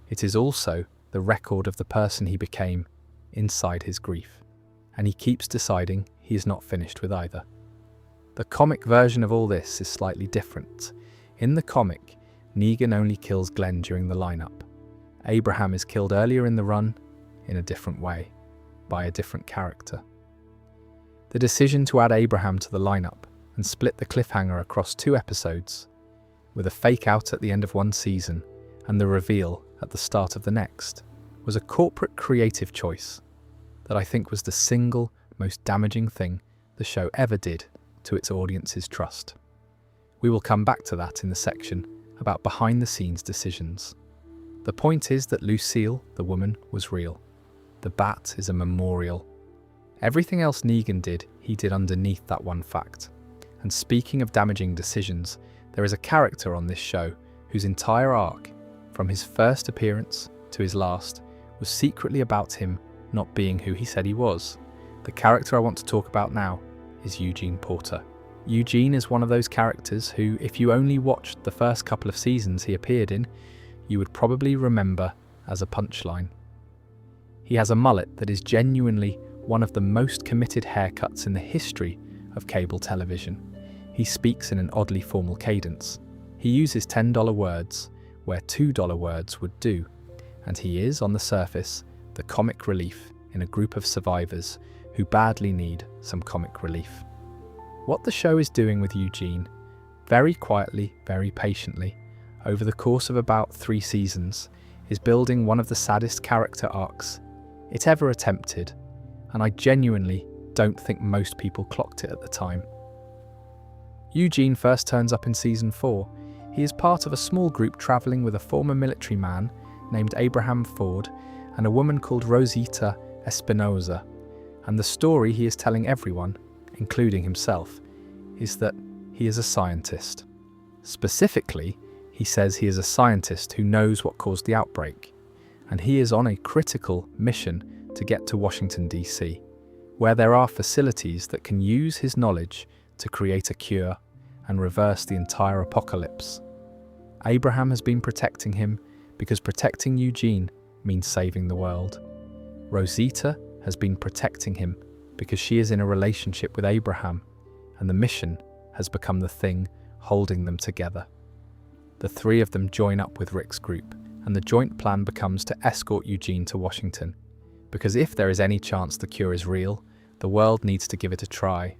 It is also the record of the person he became inside his grief, and he keeps deciding he is not finished with either. The comic version of all this is slightly different. In the comic, Negan only kills Glenn during the lineup. Abraham is killed earlier in the run, in a different way, by a different character. The decision to add Abraham to the lineup and split the cliffhanger across 2 episodes, with a fake out at the end of one season and the reveal at the start of the next, was a corporate creative choice that I think was the single most damaging thing the show ever did to its audience's trust. We will come back to that in the section about behind-the-scenes decisions. The point is that Lucille, the woman, was real. The bat is a memorial. Everything else Negan did, he did underneath that one fact. And speaking of damaging decisions, there is a character on this show whose entire arc, from his first appearance to his last, was secretly about him not being who he said he was. The character I want to talk about now is Eugene Porter. Eugene is one of those characters who, if you only watched the first couple of seasons he appeared in, you would probably remember as a punchline. He has a mullet that is genuinely one of the most committed haircuts in the history of cable television. He speaks in an oddly formal cadence. He uses $10 words where $2 words would do, and he is, on the surface, the comic relief in a group of survivors who badly need some comic relief. What the show is doing with Eugene, very quietly, very patiently, over the course of about 3 seasons, is building one of the saddest character arcs it ever attempted, and I genuinely don't think most people clocked it at the time. Eugene first turns up in season 4. He is part of a small group travelling with a former military man named Abraham Ford and a woman called Rosita Espinosa, and the story he is telling everyone, including himself, is that he is a scientist. Specifically, he says he is a scientist who knows what caused the outbreak, and he is on a critical mission to get to Washington, D.C., where there are facilities that can use his knowledge to create a cure and reverse the entire apocalypse. Abraham has been protecting him because protecting Eugene means saving the world. Rosita has been protecting him because she is in a relationship with Abraham, and the mission has become the thing holding them together. The 3 of them join up with Rick's group, and the joint plan becomes to escort Eugene to Washington, because if there is any chance the cure is real, the world needs to give it a try.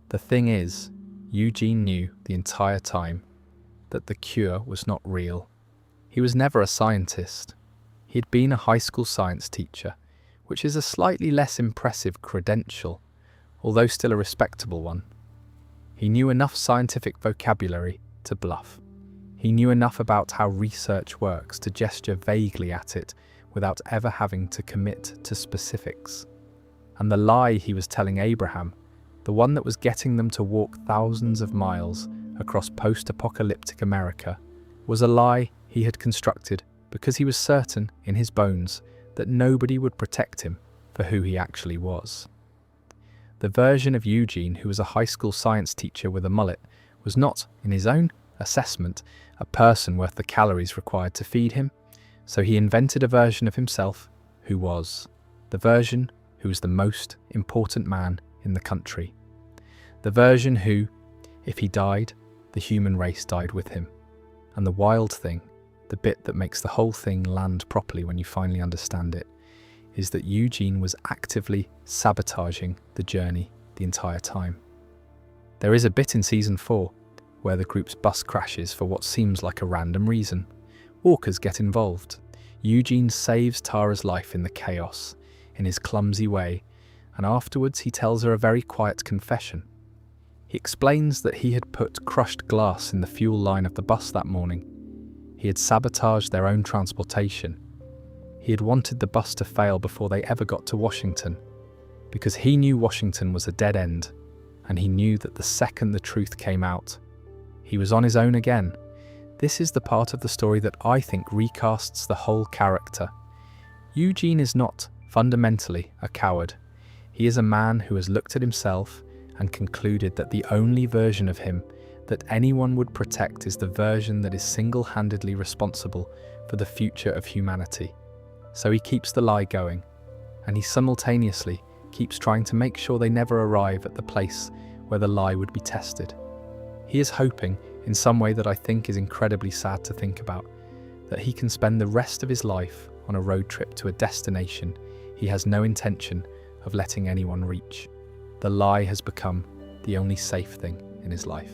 The thing is, Eugene knew the entire time that the cure was not real. He was never a scientist. He had been a high school science teacher, which is a slightly less impressive credential, although still a respectable one. He knew enough scientific vocabulary to bluff. He knew enough about how research works to gesture vaguely at it without ever having to commit to specifics. And the lie he was telling Abraham, the one that was getting them to walk thousands of miles across post-apocalyptic America, was a lie he had constructed because he was certain in his bones that nobody would protect him for who he actually was. The version of Eugene who was a high school science teacher with a mullet was not, in his own assessment, a person worth the calories required to feed him, so he invented a version of himself who was the version who was the most important man in the country. The version who, if he died, the human race died with him. And the wild thing, the bit that makes the whole thing land properly when you finally understand it, is that Eugene was actively sabotaging the journey the entire time. There is a bit in season 4 where the group's bus crashes for what seems like a random reason. Walkers get involved. Eugene saves Tara's life in the chaos, in his clumsy way, and afterwards he tells her a very quiet confession. He explains that he had put crushed glass in the fuel line of the bus that morning. He had sabotaged their own transportation. He had wanted the bus to fail before they ever got to Washington, because he knew Washington was a dead end, and he knew that the second the truth came out, he was on his own again. This is the part of the story that I think recasts the whole character. Eugene is not, fundamentally, a coward. He is a man who has looked at himself and concluded that the only version of him that anyone would protect is the version that is single-handedly responsible for the future of humanity. So he keeps the lie going, and he simultaneously keeps trying to make sure they never arrive at the place where the lie would be tested. He is hoping, in some way that I think is incredibly sad to think about, that he can spend the rest of his life on a road trip to a destination he has no intention of letting anyone reach. The lie has become the only safe thing in his life.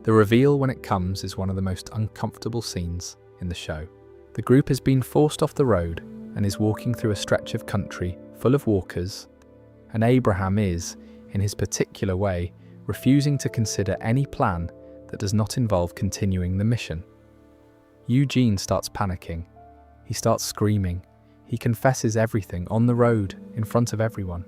The reveal when it comes is one of the most uncomfortable scenes in the show. The group has been forced off the road and is walking through a stretch of country full of walkers, and Abraham is, in his particular way, refusing to consider any plan that does not involve continuing the mission. Eugene starts panicking. He starts screaming. He confesses everything on the road in front of everyone.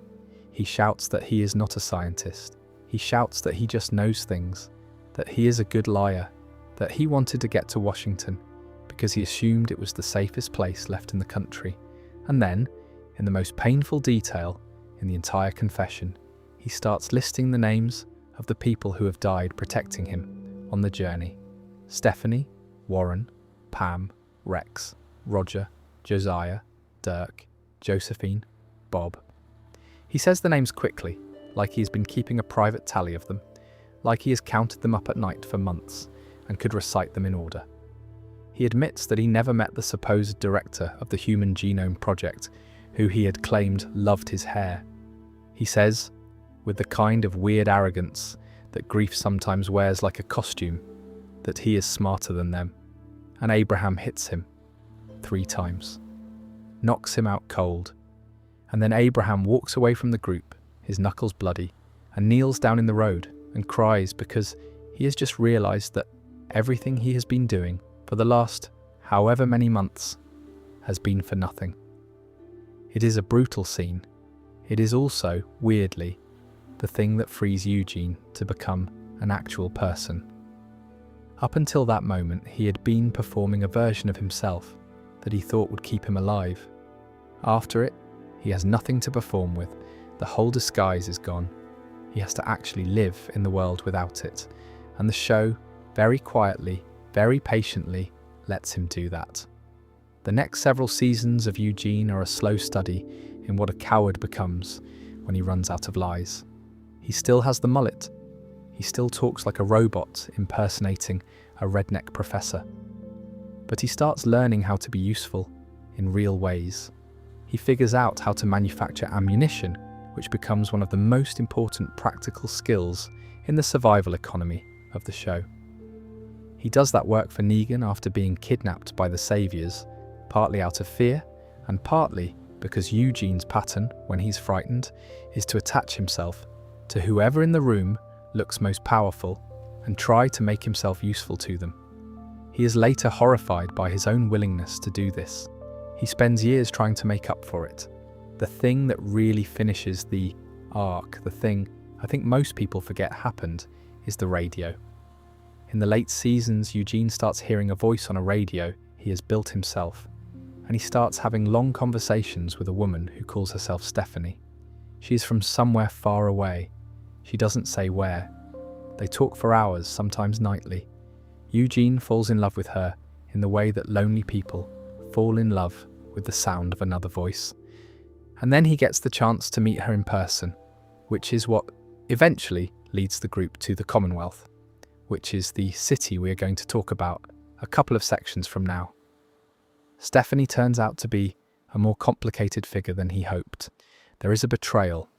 He shouts that he is not a scientist. He shouts that he just knows things, that he is a good liar, that he wanted to get to Washington because he assumed it was the safest place left in the country. And then, in the most painful detail in the entire confession, he starts listing the names of the people who have died protecting him on the journey. Stephanie, Warren, Pam, Rex, Roger, Josiah, Dirk, Josephine, Bob. He says the names quickly, like he has been keeping a private tally of them, like he has counted them up at night for months and could recite them in order. He admits that he never met the supposed director of the Human Genome Project, who he had claimed loved his hair. He says, with the kind of weird arrogance that grief sometimes wears like a costume, that he is smarter than them. And Abraham hits him 3 times, knocks him out cold, and then Abraham walks away from the group, his knuckles bloody, and kneels down in the road and cries because he has just realized that everything he has been doing for the last however many months has been for nothing. It is a brutal scene. It is also, weirdly, the thing that frees Eugene to become an actual person. Up until that moment, he had been performing a version of himself that he thought would keep him alive. After it, he has nothing to perform with. The whole disguise is gone. He has to actually live in the world without it. And the show, very quietly, very patiently, lets him do that. The next several seasons of Eugene are a slow study in what a coward becomes when he runs out of lies. He still has the mullet. He still talks like a robot impersonating a redneck professor. But he starts learning how to be useful in real ways. He figures out how to manufacture ammunition, which becomes one of the most important practical skills in the survival economy of the show. He does that work for Negan after being kidnapped by the Saviors, partly out of fear and partly because Eugene's pattern, when he's frightened, is to attach himself to whoever in the room looks most powerful and try to make himself useful to them. He is later horrified by his own willingness to do this. He spends years trying to make up for it. The thing that really finishes the arc, the thing I think most people forget happened, is the radio. In the late seasons, Eugene starts hearing a voice on a radio he has built himself, and he starts having long conversations with a woman who calls herself Stephanie. She is from somewhere far away. She doesn't say where. They talk for hours, sometimes nightly. Eugene falls in love with her in the way that lonely people fall in love with the sound of another voice. And then he gets the chance to meet her in person, which is what eventually leads the group to the Commonwealth, which is the city we are going to talk about a couple of sections from now. Stephanie turns out to be a more complicated figure than he hoped. There is a betrayal.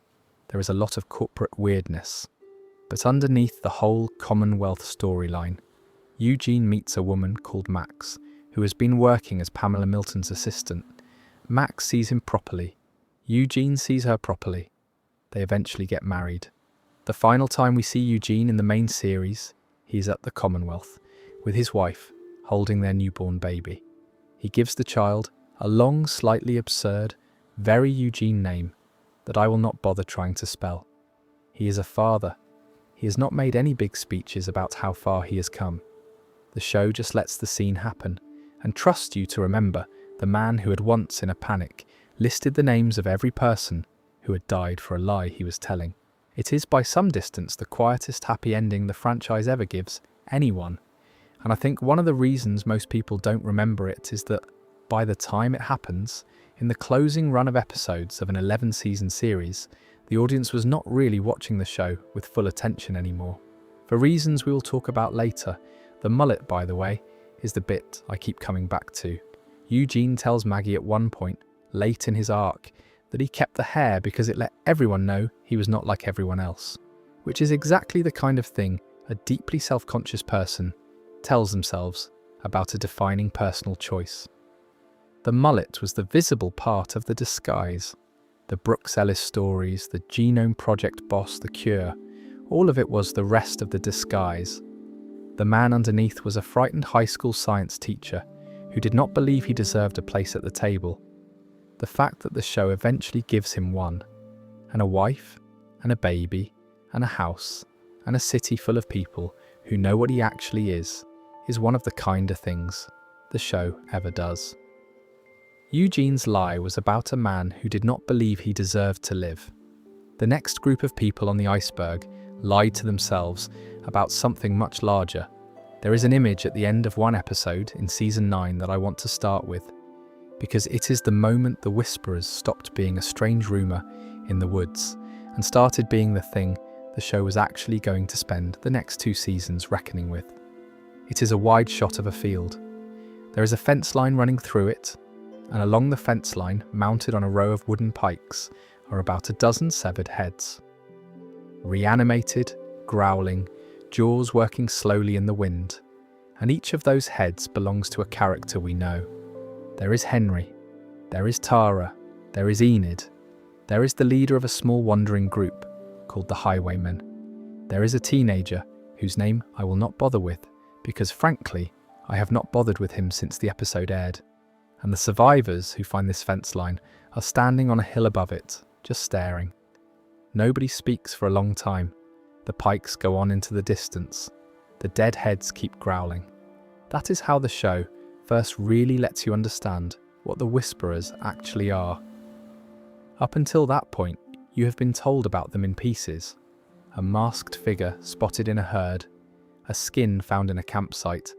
There is a lot of corporate weirdness. But underneath the whole Commonwealth storyline, Eugene meets a woman called Max, who has been working as Pamela Milton's assistant. Max sees him properly. Eugene sees her properly. They eventually get married. The final time we see Eugene in the main series, he's at the Commonwealth, with his wife, holding their newborn baby. He gives the child a long, slightly absurd, very Eugene name that I will not bother trying to spell. He is a father. He has not made any big speeches about how far he has come. The show just lets the scene happen and trusts you to remember the man who had once, in a panic, listed the names of every person who had died for a lie he was telling. It is by some distance the quietest happy ending the franchise ever gives anyone. And I think one of the reasons most people don't remember it is that by the time it happens, in the closing run of episodes of an 11-season series, the audience was not really watching the show with full attention anymore. For reasons we will talk about later, the mullet, by the way, is the bit I keep coming back to. Eugene tells Maggie at one point, late in his arc, that he kept the hair because it let everyone know he was not like everyone else, which is exactly the kind of thing a deeply self-conscious person tells themselves about a defining personal choice. The mullet was the visible part of the disguise. The Brooks Ellis stories, the Genome Project boss, the Cure, all of it was the rest of the disguise. The man underneath was a frightened high school science teacher who did not believe he deserved a place at the table. The fact that the show eventually gives him one, and a wife, and a baby, and a house, and a city full of people who know what he actually is one of the kinder things the show ever does. Eugene's lie was about a man who did not believe he deserved to live. The next group of people on the iceberg lied to themselves about something much larger. There is an image at the end of one episode in season 9 that I want to start with, because it is the moment the Whisperers stopped being a strange rumour in the woods and started being the thing the show was actually going to spend the next 2 seasons reckoning with. It is a wide shot of a field. There is a fence line running through it, and along the fence line, mounted on a row of wooden pikes, are about a dozen severed heads. Reanimated, growling, jaws working slowly in the wind, and each of those heads belongs to a character we know. There is Henry, there is Tara, there is Enid, there is the leader of a small wandering group called the Highwaymen. There is a teenager whose name I will not bother with, because frankly, I have not bothered with him since the episode aired. And the survivors who find this fence line are standing on a hill above it, just staring. Nobody speaks for a long time. The pikes go on into the distance. The dead heads keep growling. That is how the show first really lets you understand what the Whisperers actually are. Up until that point, you have been told about them in pieces. A masked figure spotted in a herd, a skin found in a campsite,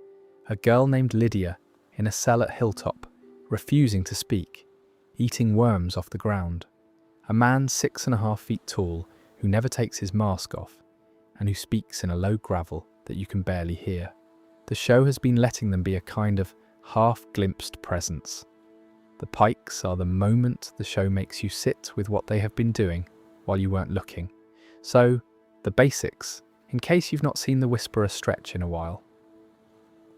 a girl named Lydia in a cell at Hilltop, refusing to speak, eating worms off the ground, a man 6.5 feet tall who never takes his mask off, and who speaks in a low gravel that you can barely hear. The show has been letting them be a kind of half-glimpsed presence. The pikes are the moment the show makes you sit with what they have been doing while you weren't looking. So, the basics, in case you've not seen the Whisperer stretch in a while.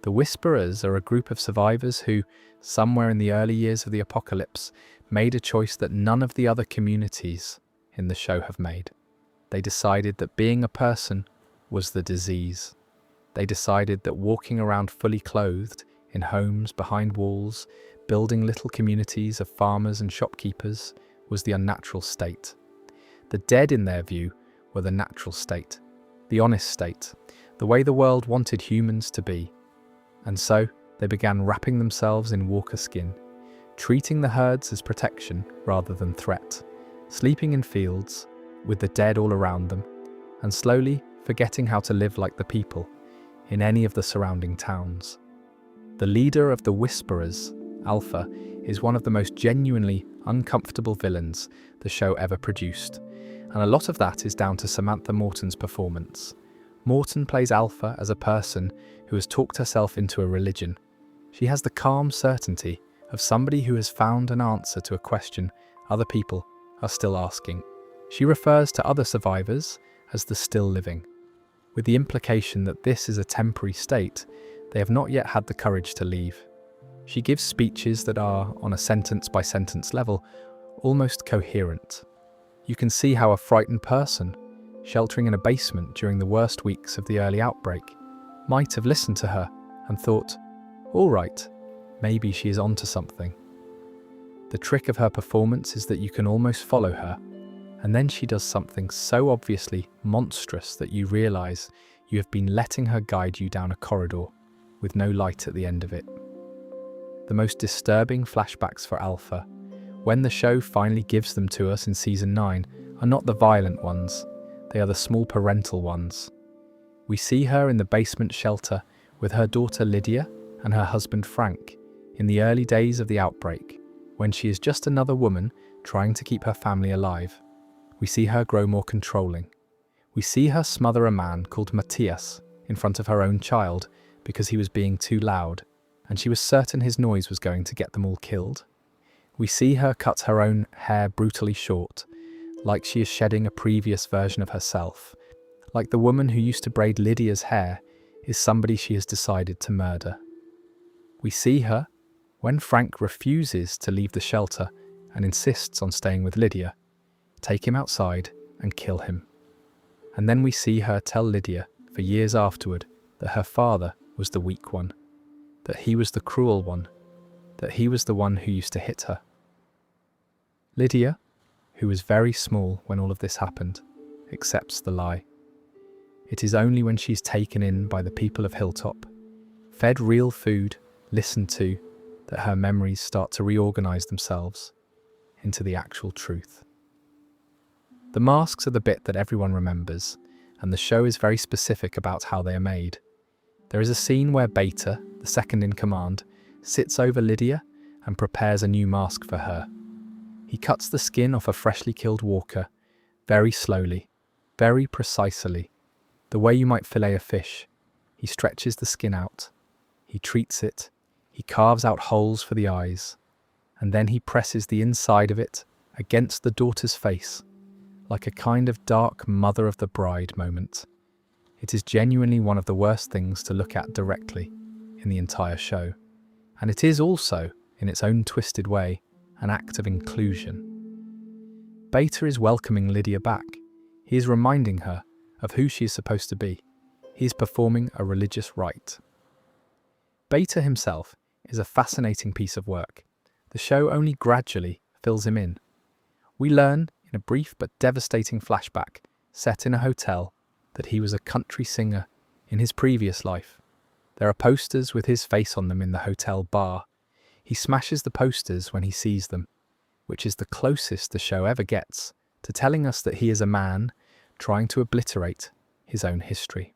The Whisperers are a group of survivors who, somewhere in the early years of the apocalypse, made a choice that none of the other communities in the show have made. They decided that being a person was the disease. They decided that walking around fully clothed, in homes behind walls, building little communities of farmers and shopkeepers, was the unnatural state. The dead, in their view, were the natural state, the honest state, the way the world wanted humans to be. And so, they began wrapping themselves in walker skin, treating the herds as protection rather than threat, sleeping in fields, with the dead all around them, and slowly forgetting how to live like the people in any of the surrounding towns. The leader of the Whisperers, Alpha, is one of the most genuinely uncomfortable villains the show ever produced, and a lot of that is down to Samantha Morton's performance. Morton plays Alpha as a person who has talked herself into a religion. She has the calm certainty of somebody who has found an answer to a question other people are still asking. She refers to other survivors as the still living. with the implication that this is a temporary state. They have not yet had the courage to leave. She gives speeches that are, on a sentence-by-sentence level, almost coherent. You can see how a frightened person, sheltering in a basement during the worst weeks of the early outbreak, might have listened to her and thought, all right, maybe she is onto something. The trick of her performance is that you can almost follow her, and then she does something so obviously monstrous that you realize you have been letting her guide you down a corridor with no light at the end of it. The most disturbing flashbacks for Alpha, when the show finally gives them to us in Season 9, are not the violent ones, they are the small parental ones. We see her in the basement shelter with her daughter Lydia and her husband Frank in the early days of the outbreak, when she is just another woman trying to keep her family alive. We see her grow more controlling. We see her smother a man called Matthias in front of her own child because he was being too loud, and she was certain his noise was going to get them all killed. We see her cut her own hair brutally short, like she is shedding a previous version of herself, like the woman who used to braid Lydia's hair is somebody she has decided to murder. We see her, when Frank refuses to leave the shelter and insists on staying with Lydia, take him outside and kill him. And then we see her tell Lydia, for years afterward, that her father was the weak one, that he was the cruel one, that he was the one who used to hit her. Lydia, who was very small when all of this happened, accepts the lie. It is only when she's taken in by the people of Hilltop, fed real food, listened to, that her memories start to reorganize themselves into the actual truth. The masks are the bit that everyone remembers, and the show is very specific about how they are made. There is a scene where Beta, the second in command, sits over Lydia and prepares a new mask for her. He cuts the skin off a freshly killed walker, very slowly, very precisely, the way you might fillet a fish. He stretches the skin out, he treats it, he carves out holes for the eyes, and then he presses the inside of it against the daughter's face, like a kind of dark mother of the bride moment. It is genuinely one of the worst things to look at directly in the entire show, and it is also, in its own twisted way, an act of inclusion. Beta is welcoming Lydia back. He is reminding her of who she is supposed to be. He is performing a religious rite. Beta himself is a fascinating piece of work. The show only gradually fills him in. We learn, in a brief but devastating flashback set in a hotel, that he was a country singer in his previous life. There are posters with his face on them in the hotel bar. He smashes the posters when he sees them, which is the closest the show ever gets to telling us that he is a man trying to obliterate his own history.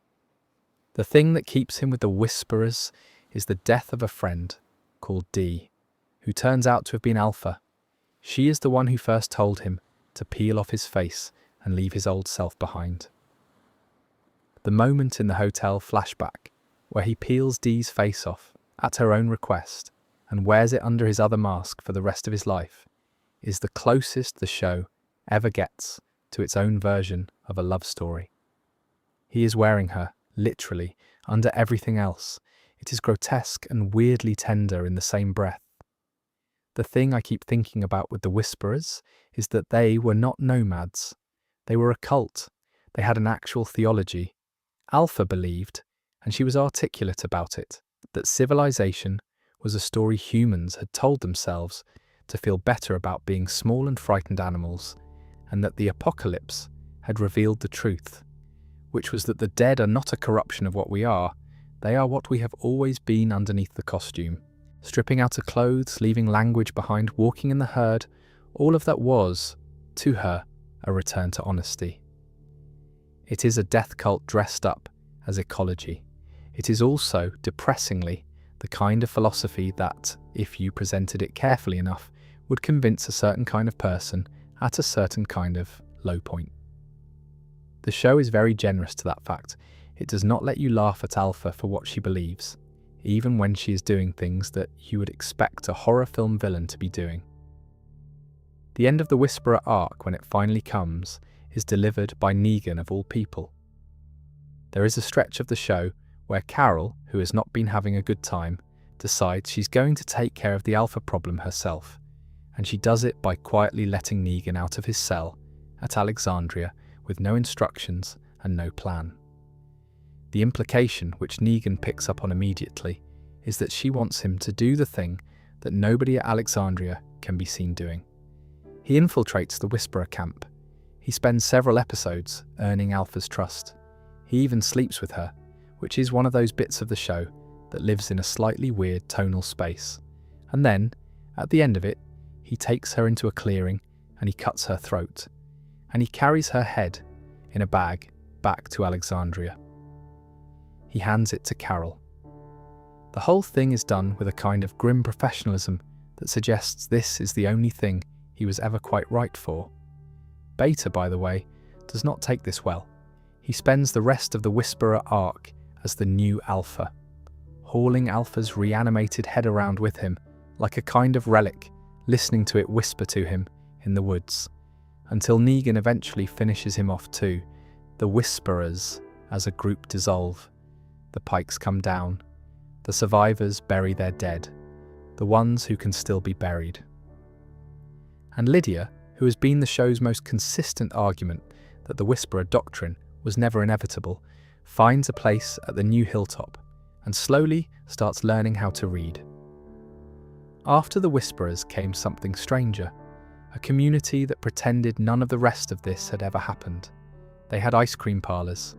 The thing that keeps him with the Whisperers is the death of a friend called Dee, who turns out to have been Alpha. She is the one who first told him to peel off his face and leave his old self behind. The moment in the hotel flashback where he peels Dee's face off at her own request and wears it under his other mask for the rest of his life is the closest the show ever gets to its own version of a love story. He is wearing her, literally, under everything else. It is grotesque and weirdly tender in the same breath. The thing I keep thinking about with the Whisperers is that they were not nomads. They were a cult. They had an actual theology. Alpha believed, and she was articulate about it, that civilization was a story humans had told themselves to feel better about being small and frightened animals, and that the apocalypse had revealed the truth, which was that the dead are not a corruption of what we are, they are what we have always been underneath the costume. Stripping out of clothes, leaving language behind, walking in the herd, all of that was, to her, a return to honesty. It is a death cult dressed up as ecology. It is also, depressingly, the kind of philosophy that, if you presented it carefully enough, would convince a certain kind of person at a certain kind of low point. The show is very generous to that fact. It does not let you laugh at Alpha for what she believes, even when she is doing things that you would expect a horror film villain to be doing. The end of the Whisperer arc, when it finally comes, is delivered by Negan of all people. There is a stretch of the show where Carol, who has not been having a good time, decides she's going to take care of the alpha problem herself, and she does it by quietly letting Negan out of his cell at Alexandria with no instructions and no plan. The implication, which Negan picks up on immediately, is that she wants him to do the thing that nobody at Alexandria can be seen doing. He infiltrates the Whisperer camp. He spends several episodes earning Alpha's trust. He even sleeps with her, which is one of those bits of the show that lives in a slightly weird tonal space. And then, at the end of it, he takes her into a clearing and he cuts her throat. And he carries her head in a bag back to Alexandria. He hands it to Carol. The whole thing is done with a kind of grim professionalism that suggests this is the only thing he was ever quite right for. Beta, by the way, does not take this well. He spends the rest of the Whisperer arc as the new Alpha, hauling Alpha's reanimated head around with him like a kind of relic, listening to it whisper to him in the woods, until Negan eventually finishes him off too. The Whisperers, as a group, dissolve. The pikes come down. The survivors bury their dead, the ones who can still be buried. And Lydia, who has been the show's most consistent argument that the Whisperer doctrine was never inevitable, finds a place at the new hilltop and slowly starts learning how to read. After the Whisperers came something stranger, a community that pretended none of the rest of this had ever happened. They had ice cream parlours.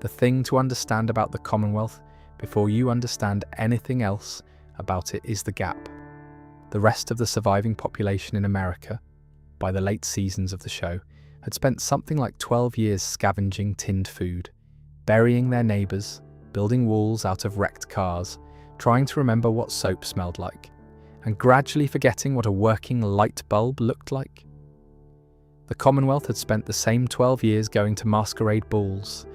The thing to understand about the Commonwealth before you understand anything else about it is the gap. The rest of the surviving population in America, by the late seasons of the show, had spent something like 12 years scavenging tinned food, burying their neighbours, building walls out of wrecked cars, trying to remember what soap smelled like, and gradually forgetting what a working light bulb looked like. The Commonwealth had spent the same 12 years going to masquerade balls.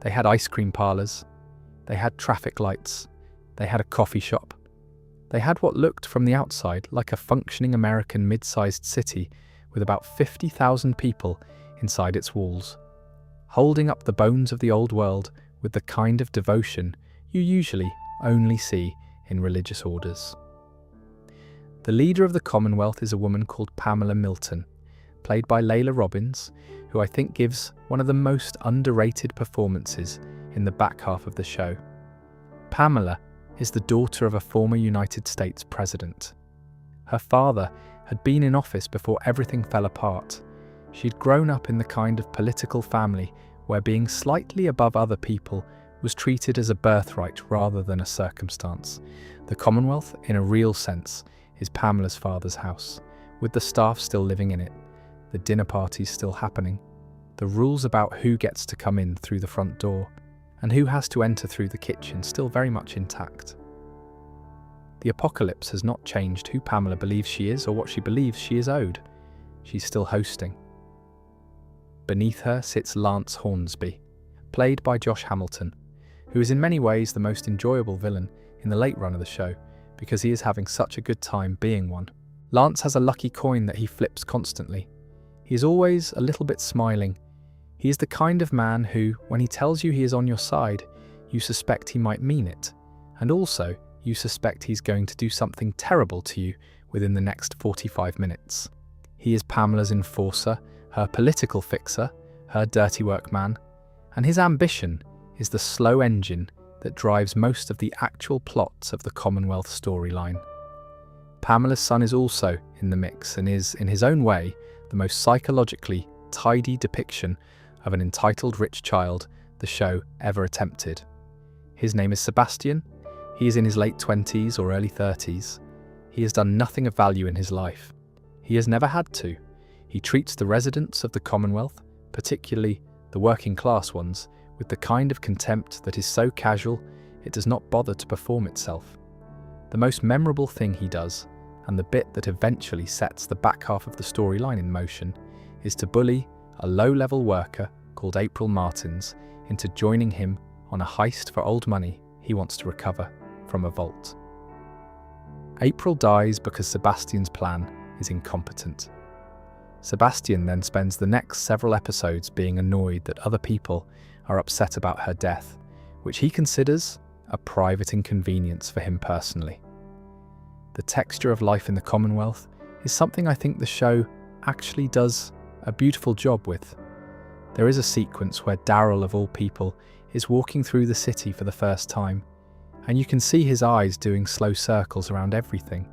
They had ice cream parlours. They had traffic lights. They had a coffee shop. They had what looked from the outside like a functioning American mid-sized city with about 50,000 people inside its walls, holding up the bones of the old world with the kind of devotion you usually only see in religious orders. The leader of the Commonwealth is a woman called Pamela Milton, played by Layla Robbins, who I think gives one of the most underrated performances in the back half of the show. Pamela is the daughter of a former United States president. Her father had been in office before everything fell apart. She'd grown up in the kind of political family where being slightly above other people was treated as a birthright rather than a circumstance. The Commonwealth, in a real sense, is Pamela's father's house, with the staff still living in it, the dinner parties still happening, the rules about who gets to come in through the front door and who has to enter through the kitchen still very much intact. The apocalypse has not changed who Pamela believes she is or what she believes she is owed. She's still hosting. Beneath her sits Lance Hornsby, played by Josh Hamilton, who is in many ways the most enjoyable villain in the late run of the show because he is having such a good time being one. Lance has a lucky coin that he flips constantly. He is always a little bit smiling. He is the kind of man who, when he tells you he is on your side, you suspect he might mean it, and also you suspect he's going to do something terrible to you within the next 45 minutes. He is Pamela's enforcer, her political fixer, her dirty work man, and his ambition is the slow engine that drives most of the actual plots of the Commonwealth storyline. Pamela's son is also in the mix and is, in his own way, the most psychologically tidy depiction of an entitled rich child the show ever attempted. His name is Sebastian. He is in his late 20s or early 30s. He has done nothing of value in his life. He has never had to. He treats the residents of the Commonwealth, particularly the working class ones, with the kind of contempt that is so casual it does not bother to perform itself. The most memorable thing he does, and the bit that eventually sets the back half of the storyline in motion, is to bully a low-level worker called April Martins into joining him on a heist for old money he wants to recover from a vault. April dies because Sebastian's plan is incompetent. Sebastian then spends the next several episodes being annoyed that other people are upset about her death, which he considers a private inconvenience for him personally. The texture of life in the Commonwealth is something I think the show actually does a beautiful job with. There is a sequence where Daryl, of all people, is walking through the city for the first time, and you can see his eyes doing slow circles around everything.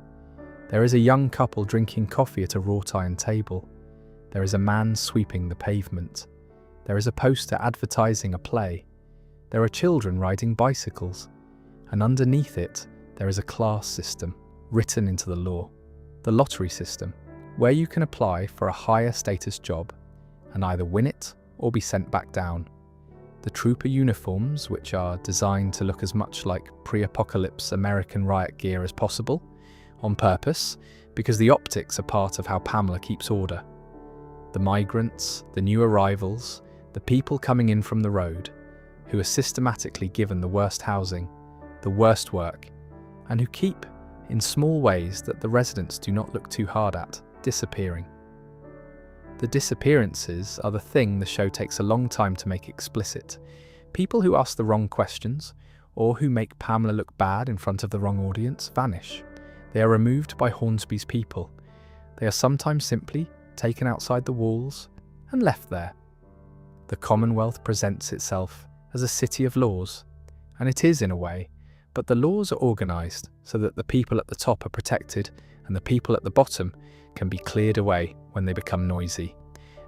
There is a young couple drinking coffee at a wrought iron table. There is a man sweeping the pavement. There is a poster advertising a play. There are children riding bicycles. And underneath it, there is a class system written into the law, the lottery system, where you can apply for a higher status job and either win it or be sent back down. The trooper uniforms, which are designed to look as much like pre-apocalypse American riot gear as possible, on purpose, because the optics are part of how Pamela keeps order. The migrants, the new arrivals, the people coming in from the road, who are systematically given the worst housing, the worst work, and who keep, in small ways that the residents do not look too hard at, disappearing. The disappearances are the thing the show takes a long time to make explicit. People who ask the wrong questions, or who make Pamela look bad in front of the wrong audience, vanish. They are removed by Hornsby's people. They are sometimes simply taken outside the walls and left there. The Commonwealth presents itself as a city of laws, and it is in a way, but the laws are organised so that the people at the top are protected and the people at the bottom can be cleared away when they become noisy.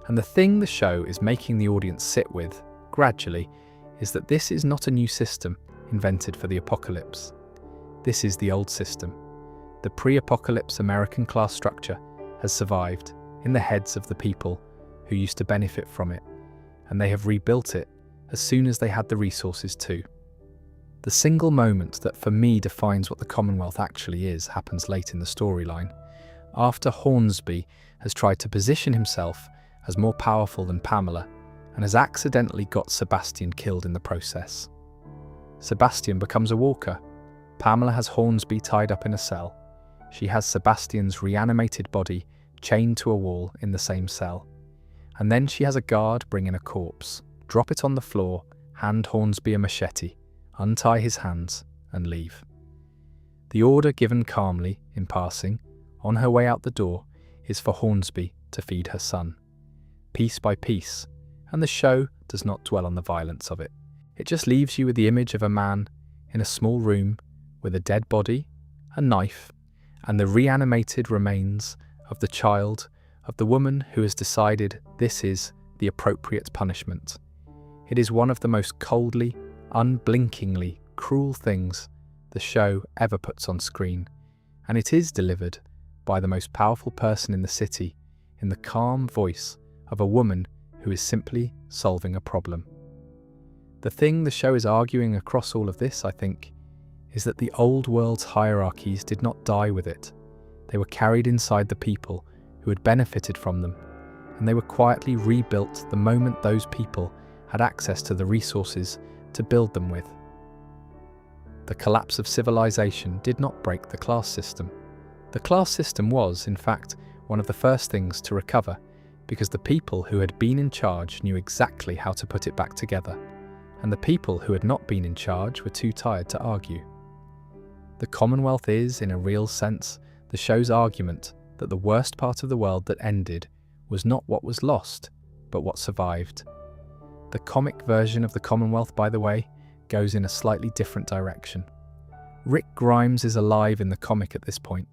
And the thing the show is making the audience sit with, gradually, is that this is not a new system invented for the apocalypse. This is the old system. The pre-apocalypse American class structure has survived in the heads of the people who used to benefit from it, and they have rebuilt it as soon as they had the resources to. The single moment that for me defines what the Commonwealth actually is happens late in the storyline, after Hornsby has tried to position himself as more powerful than Pamela and has accidentally got Sebastian killed in the process. Sebastian becomes a walker. Pamela has Hornsby tied up in a cell. She has Sebastian's reanimated body chained to a wall in the same cell. And then she has a guard bring in a corpse, drop it on the floor, hand Hornsby a machete, untie his hands, and leave. The order given calmly, in passing, on her way out the door, is for Hornsby to feed her son. Piece by piece, and the show does not dwell on the violence of it. It just leaves you with the image of a man in a small room with a dead body, a knife, and the reanimated remains of the child of the woman who has decided this is the appropriate punishment. It is one of the most coldly, unblinkingly cruel things the show ever puts on screen, and it is delivered by the most powerful person in the city in the calm voice of a woman who is simply solving a problem. The thing the show is arguing across all of this, I think, is that the old world's hierarchies did not die with it. They were carried inside the people who had benefited from them, and they were quietly rebuilt the moment those people had access to the resources to build them with. The collapse of civilization did not break the class system. The class system was, in fact, one of the first things to recover, because the people who had been in charge knew exactly how to put it back together, and the people who had not been in charge were too tired to argue. The Commonwealth is, in a real sense, the show's argument that the worst part of the world that ended was not what was lost, but what survived. The comic version of the Commonwealth, by the way, goes in a slightly different direction. Rick Grimes is alive in the comic at this point.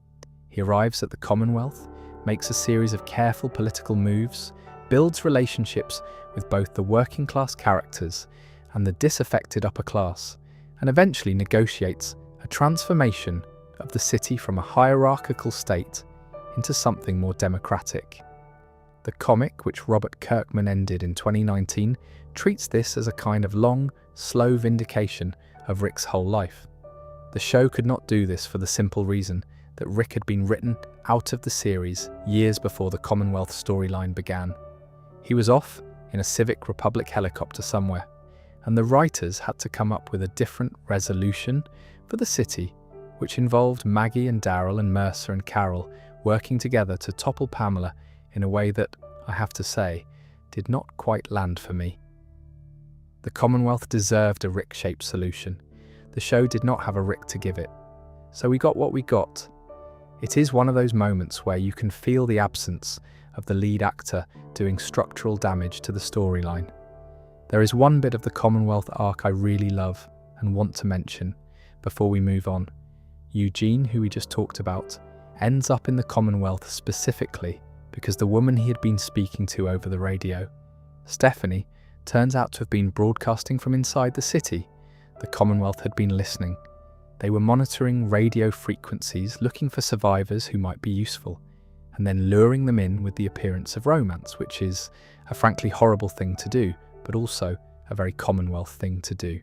He arrives at the Commonwealth, makes a series of careful political moves, builds relationships with both the working class characters and the disaffected upper class, and eventually negotiates a transformation of the city from a hierarchical state into something more democratic. The comic, which Robert Kirkman ended in 2019, treats this as a kind of long, slow vindication of Rick's whole life. The show could not do this for the simple reason that Rick had been written out of the series years before the Commonwealth storyline began. He was off in a Civic Republic helicopter somewhere, and the writers had to come up with a different resolution for the city, which involved Maggie and Daryl and Mercer and Carol working together to topple Pamela in a way that, I have to say, did not quite land for me. The Commonwealth deserved a Rick-shaped solution. The show did not have a Rick to give it. So we got what we got. It is one of those moments where you can feel the absence of the lead actor doing structural damage to the storyline. There is one bit of the Commonwealth arc I really love and want to mention before we move on. Eugene, who we just talked about, ends up in the Commonwealth specifically because the woman he had been speaking to over the radio, Stephanie, turns out to have been broadcasting from inside the city. The Commonwealth had been listening. They were monitoring radio frequencies, looking for survivors who might be useful, and then luring them in with the appearance of romance, which is a frankly horrible thing to do, but also a very Commonwealth thing to do.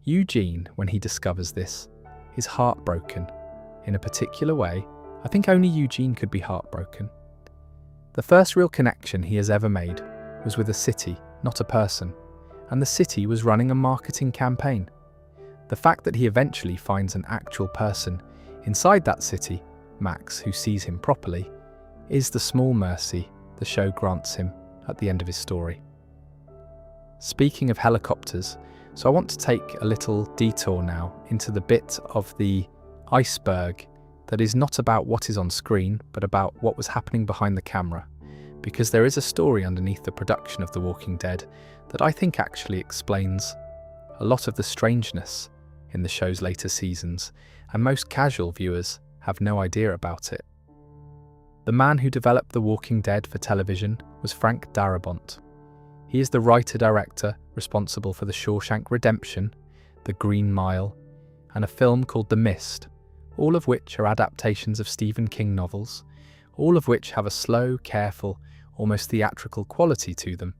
Eugene, when he discovers this, is heartbroken. In a particular way, I think only Eugene could be heartbroken. The first real connection he has ever made was with a city, not a person, and the city was running a marketing campaign. The fact that he eventually finds an actual person inside that city, Max, who sees him properly, is the small mercy the show grants him at the end of his story. Speaking of helicopters, so I want to take a little detour now into the bit of the iceberg that is not about what is on screen, but about what was happening behind the camera, because there is a story underneath the production of The Walking Dead that I think actually explains a lot of the strangeness in the show's later seasons, and most casual viewers have no idea about it. The man who developed The Walking Dead for television was Frank Darabont. He is the writer-director responsible for The Shawshank Redemption, The Green Mile, and a film called The Mist, all of which are adaptations of Stephen King novels, all of which have a slow, careful, almost theatrical quality to them.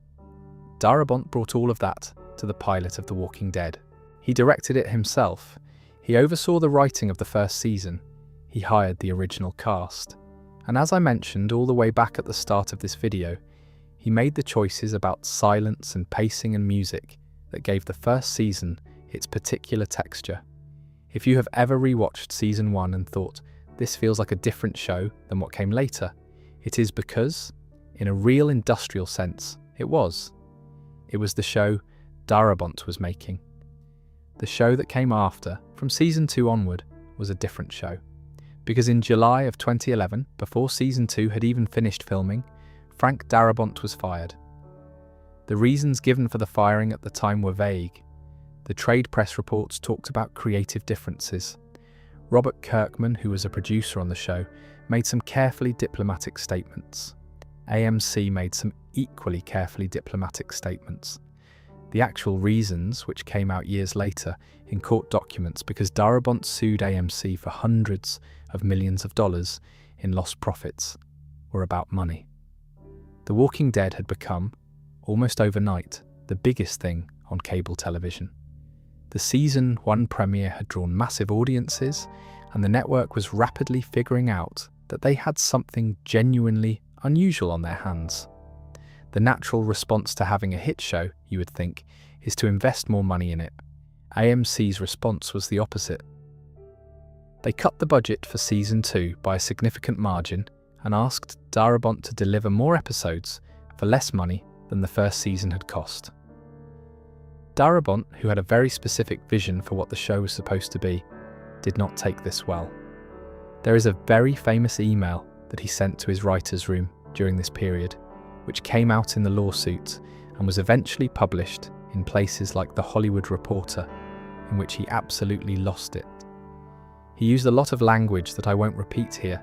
Darabont brought all of that to the pilot of The Walking Dead. He directed it himself. He oversaw the writing of the first season. He hired the original cast. And as I mentioned all the way back at the start of this video, he made the choices about silence and pacing and music that gave the first season its particular texture. If you have ever rewatched season 1 and thought, this feels like a different show than what came later, it is because, in a real industrial sense, it was. It was the show Darabont was making. The show that came after, from season 2 onward, was a different show. Because in July of 2011, before season 2 had even finished filming, Frank Darabont was fired. The reasons given for the firing at the time were vague. The trade press reports talked about creative differences. Robert Kirkman, who was a producer on the show, made some carefully diplomatic statements. AMC made some equally carefully diplomatic statements. The actual reasons, which came out years later in court documents because Darabont sued AMC for hundreds of millions of dollars in lost profits, were about money. The Walking Dead had become, almost overnight, the biggest thing on cable television. The season 1 premiere had drawn massive audiences, and the network was rapidly figuring out that they had something genuinely unusual on their hands. The natural response to having a hit show, you would think, is to invest more money in it. AMC's response was the opposite. They cut the budget for season 2 by a significant margin and asked Darabont to deliver more episodes for less money than the first season had cost. Darabont, who had a very specific vision for what the show was supposed to be, did not take this well. There is a very famous email that he sent to his writer's room during this period, which came out in the lawsuit and was eventually published in places like The Hollywood Reporter, in which he absolutely lost it. He used a lot of language that I won't repeat here,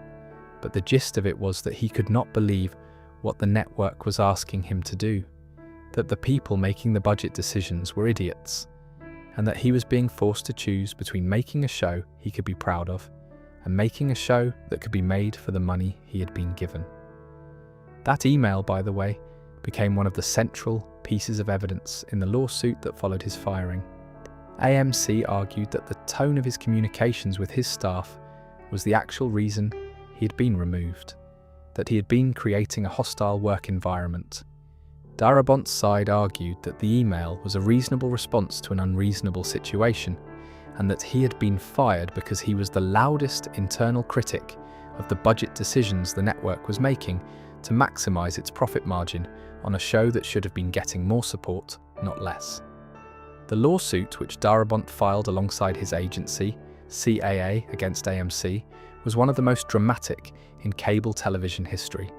but the gist of it was that he could not believe what the network was asking him to do, that the people making the budget decisions were idiots, and that he was being forced to choose between making a show he could be proud of and making a show that could be made for the money he had been given. That email, by the way, became one of the central pieces of evidence in the lawsuit that followed his firing. AMC argued that the tone of his communications with his staff was the actual reason he had been removed, that he had been creating a hostile work environment. Darabont's side argued that the email was a reasonable response to an unreasonable situation, and that he had been fired because he was the loudest internal critic of the budget decisions the network was making to maximize its profit margin on a show that should have been getting more support, not less. The lawsuit which Darabont filed alongside his agency, CAA, against AMC, was one of the most dramatic in cable television history.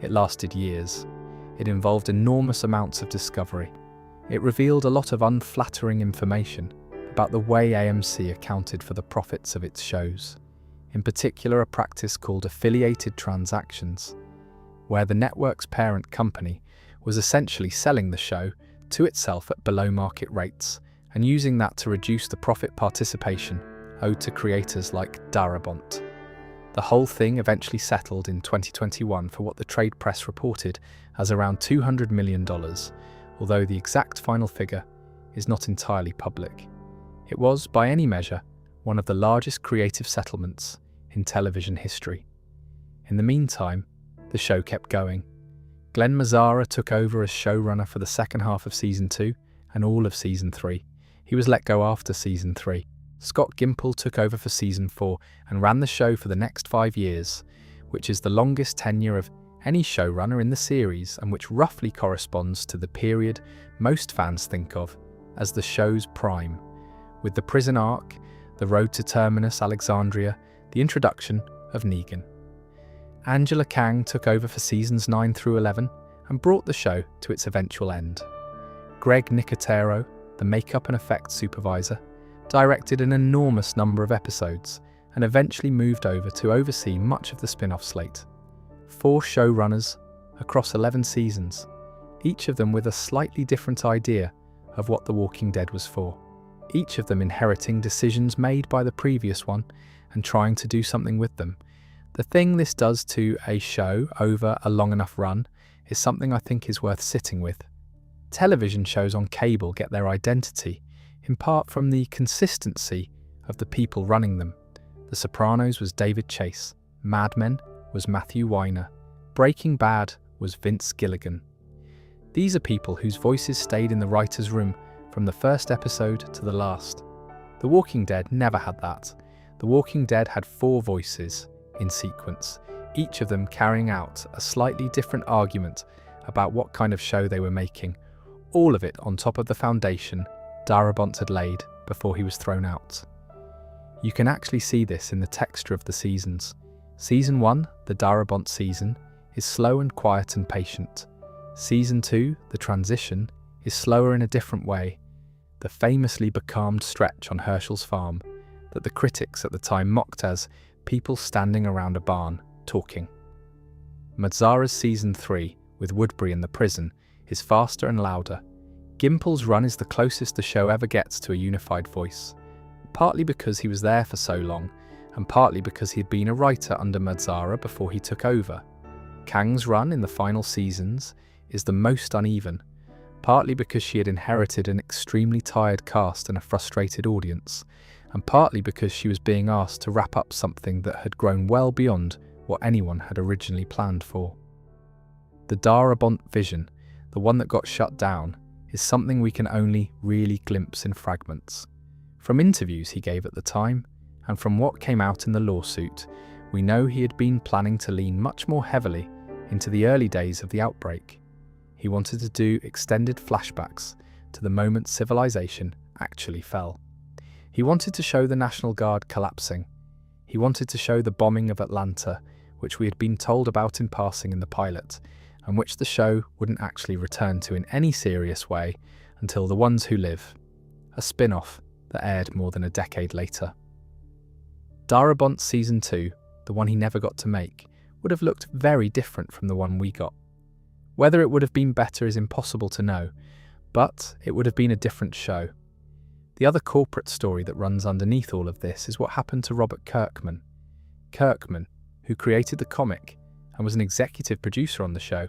It lasted years. It involved enormous amounts of discovery. It revealed a lot of unflattering information about the way AMC accounted for the profits of its shows, in particular a practice called affiliated transactions, where the network's parent company was essentially selling the show to itself at below-market rates and using that to reduce the profit participation owed to creators like Darabont. The whole thing eventually settled in 2021 for what the trade press reported as around $200 million, although the exact final figure is not entirely public. It was, by any measure, one of the largest creative settlements in television history. In the meantime, the show kept going. Glenn Mazzara took over as showrunner for the second half of Season 2 and all of Season 3. He was let go after Season 3. Scott Gimple took over for Season 4 and ran the show for the next 5 years, which is the longest tenure of any showrunner in the series and which roughly corresponds to the period most fans think of as the show's prime, with the prison arc, the road to Terminus Alexandria, the introduction of Negan. Angela Kang took over for Seasons 9 through 11 and brought the show to its eventual end. Greg Nicotero, the makeup and effects supervisor, directed an enormous number of episodes and eventually moved over to oversee much of the spin-off slate. 4 showrunners across 11 seasons, each of them with a slightly different idea of what The Walking Dead was for, each of them inheriting decisions made by the previous one and trying to do something with them. The thing this does to a show over a long enough run is something I think is worth sitting with. Television shows on cable get their identity in part from the consistency of the people running them. The Sopranos was David Chase, Mad Men was Matthew Weiner, Breaking Bad was Vince Gilligan. These are people whose voices stayed in the writer's room from the first episode to the last. The Walking Dead never had that. The Walking Dead had 4 voices in sequence, each of them carrying out a slightly different argument about what kind of show they were making, all of it on top of the foundation Darabont had laid before he was thrown out. You can actually see this in the texture of the seasons. Season 1, the Darabont season, is slow and quiet and patient. Season 2, the transition, is slower in a different way, the famously becalmed stretch on Herschel's farm that the critics at the time mocked as people standing around a barn, talking. Mazzara's Season 3, with Woodbury in the prison, is faster and louder. Gimple's run is the closest the show ever gets to a unified voice, partly because he was there for so long, and partly because he had been a writer under Mazzara before he took over. Kang's run in the final seasons is the most uneven, partly because she had inherited an extremely tired cast and a frustrated audience, and partly because she was being asked to wrap up something that had grown well beyond what anyone had originally planned for. The Darabont vision, the one that got shut down, is something we can only really glimpse in fragments. From interviews he gave at the time, and from what came out in the lawsuit, we know he had been planning to lean much more heavily into the early days of the outbreak. He wanted to do extended flashbacks to the moment civilization actually fell. He wanted to show the National Guard collapsing. He wanted to show the bombing of Atlanta, which we had been told about in passing in the pilot, and which the show wouldn't actually return to in any serious way until The Ones Who Live, a spin-off that aired more than a decade later. Darabont's Season 2, the one he never got to make, would have looked very different from the one we got. Whether it would have been better is impossible to know, but it would have been a different show. The other corporate story that runs underneath all of this is what happened to Robert Kirkman. Kirkman, who created the comic and was an executive producer on the show,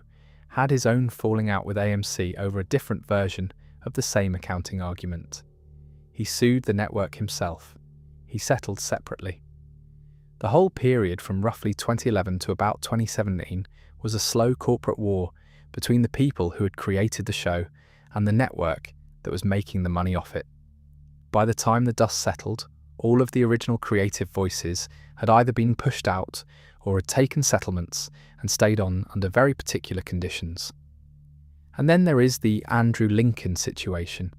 had his own falling out with AMC over a different version of the same accounting argument. He sued the network himself. He settled separately. The whole period from roughly 2011 to about 2017 was a slow corporate war between the people who had created the show and the network that was making the money off it. By the time the dust settled, all of the original creative voices had either been pushed out or had taken settlements and stayed on under very particular conditions. And then there is the Andrew Lincoln situation.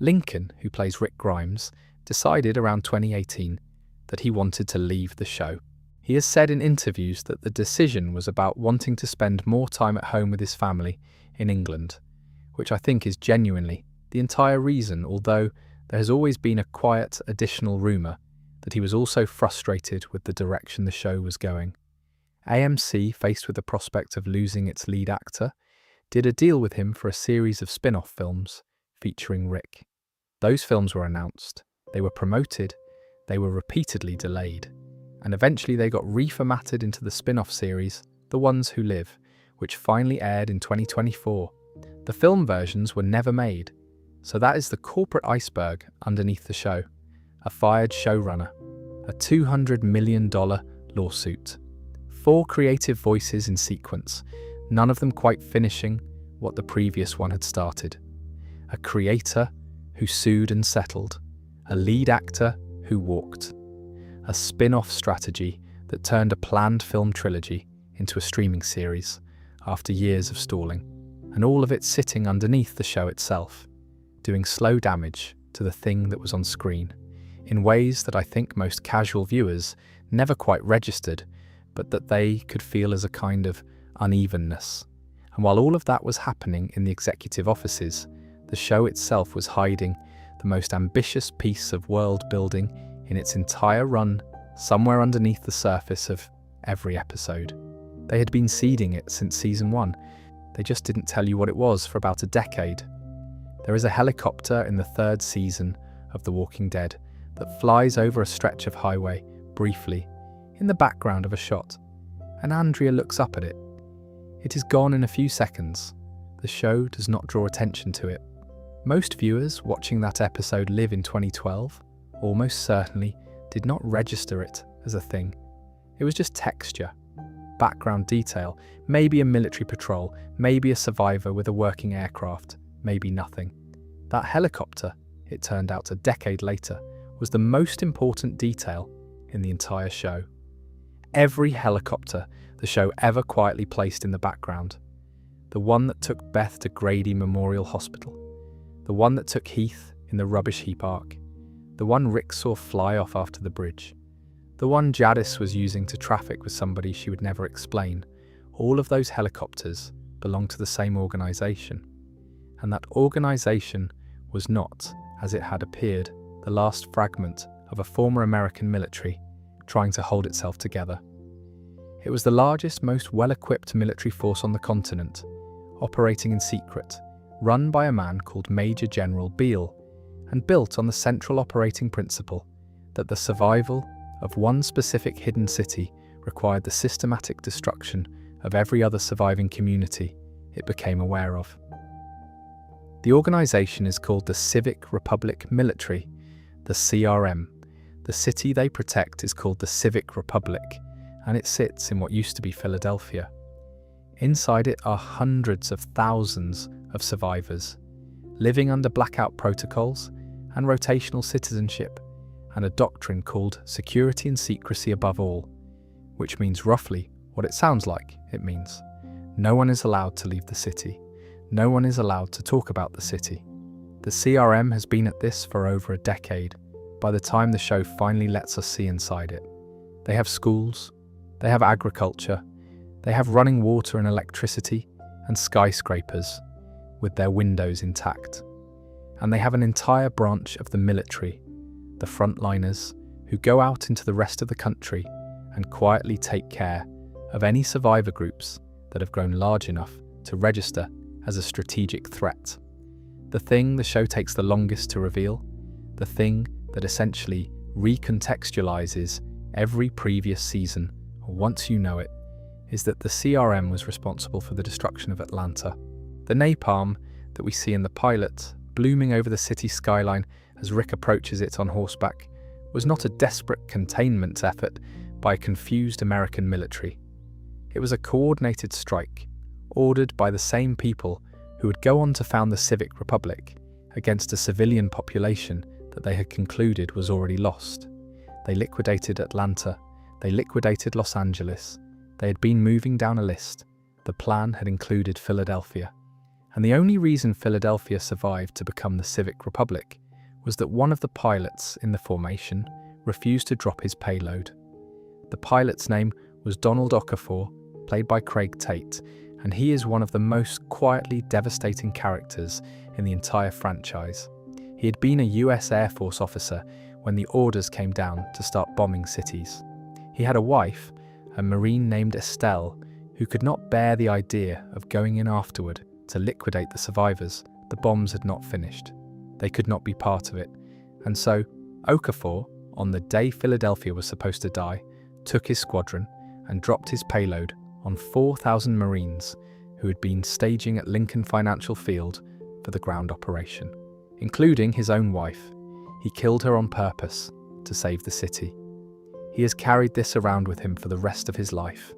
Lincoln, who plays Rick Grimes, decided around 2018 that he wanted to leave the show. He has said in interviews that the decision was about wanting to spend more time at home with his family in England, which I think is genuinely the entire reason, although there has always been a quiet additional rumour that he was also frustrated with the direction the show was going. AMC, faced with the prospect of losing its lead actor, did a deal with him for a series of spin-off films featuring Rick. Those films were announced, they were promoted, they were repeatedly delayed, and eventually they got reformatted into the spin-off series, The Ones Who Live, which finally aired in 2024. The film versions were never made, so that is the corporate iceberg underneath the show. A fired showrunner, a $200 million lawsuit, 4 creative voices in sequence, none of them quite finishing what the previous one had started. A creator who sued and settled, a lead actor who walked. A spin-off strategy that turned a planned film trilogy into a streaming series after years of stalling, and all of it sitting underneath the show itself, doing slow damage to the thing that was on screen, in ways that I think most casual viewers never quite registered, but that they could feel as a kind of unevenness. And while all of that was happening in the executive offices, the show itself was hiding the most ambitious piece of world building in its entire run somewhere underneath the surface of every episode. They had been seeding it since season 1. They just didn't tell you what it was for about a decade. There is a helicopter in the 3rd season of The Walking Dead that flies over a stretch of highway briefly in the background of a shot, and Andrea looks up at it. It is gone in a few seconds. The show does not draw attention to it. Most viewers watching that episode live in 2012 almost certainly did not register it as a thing. It was just texture, background detail, maybe a military patrol, maybe a survivor with a working aircraft, maybe nothing. That helicopter, it turned out a decade later, was the most important detail in the entire show. Every helicopter the show ever quietly placed in the background. The one that took Beth to Grady Memorial Hospital. The one that took Heath in the rubbish heap arc. The one Rick saw fly off after the bridge. The one Jadis was using to traffic with somebody she would never explain. All of those helicopters belonged to the same organisation. And that organisation was not, as it had appeared, the last fragment of a former American military trying to hold itself together. It was the largest, most well-equipped military force on the continent, operating in secret, run by a man called Major General Beale, and built on the central operating principle that the survival of one specific hidden city required the systematic destruction of every other surviving community it became aware of. The organisation is called the Civic Republic Military, the CRM. The city they protect is called the Civic Republic, and it sits in what used to be Philadelphia. Inside it are hundreds of thousands of survivors, living under blackout protocols and rotational citizenship, and a doctrine called security and secrecy above all, which means roughly what it sounds like it means. No one is allowed to leave the city. No one is allowed to talk about the city. The CRM has been at this for over a decade, by the time the show finally lets us see inside it. They have schools, they have agriculture, they have running water and electricity, and skyscrapers, with their windows intact. And they have an entire branch of the military, the frontliners, who go out into the rest of the country and quietly take care of any survivor groups that have grown large enough to register as a strategic threat. The thing the show takes the longest to reveal, the thing that essentially recontextualizes every previous season, or once you know it, is that the CRM was responsible for the destruction of Atlanta. The napalm that we see in the pilot, blooming over the city skyline as Rick approaches it on horseback, was not a desperate containment effort by a confused American military. It was a coordinated strike, ordered by the same people who would go on to found the Civic Republic against a civilian population that they had concluded was already lost. They liquidated Atlanta, they liquidated Los Angeles, they had been moving down a list. The plan had included Philadelphia, And the only reason Philadelphia survived to become the Civic Republic was that one of the pilots in the formation refused to drop his payload. The pilot's name was Donald Okafor, played by Craig Tate, and he is one of the most quietly devastating characters in the entire franchise. He had been a US Air Force officer when the orders came down to start bombing cities. He had a wife, a Marine named Estelle, who could not bear the idea of going in afterward to liquidate the survivors. The bombs had not finished. They could not be part of it. And so, Okafor, on the day Philadelphia was supposed to die, took his squadron and dropped his payload on 4,000 Marines who had been staging at Lincoln Financial Field for the ground operation, including his own wife. He killed her on purpose to save the city. He has carried this around with him for the rest of his life.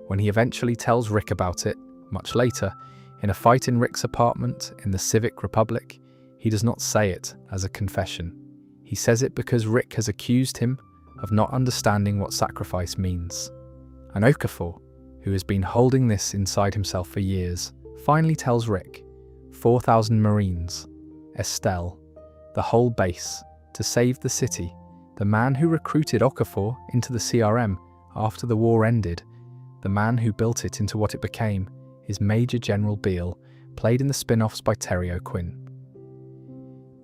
When he eventually tells Rick about it, much later, in a fight in Rick's apartment in the Civic Republic, he does not say it as a confession. He says it because Rick has accused him of not understanding what sacrifice means. And Okafor, who has been holding this inside himself for years, finally tells Rick, 4,000 Marines, Estelle, the whole base, to save the city. The man who recruited Okafor into the CRM after the war ended, the man who built it into what it became, is Major General Beale, played in the spin-offs by Terry O'Quinn.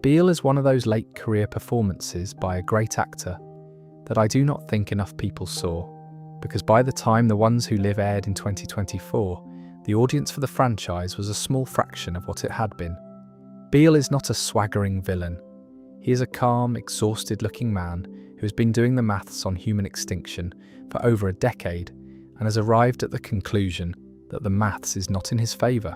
Beale is one of those late career performances by a great actor that I do not think enough people saw, because by the time The Ones Who Live aired in 2024, the audience for the franchise was a small fraction of what it had been. Beale is not a swaggering villain. He is a calm, exhausted-looking man who has been doing the maths on human extinction for over a decade and has arrived at the conclusion that the maths is not in his favour.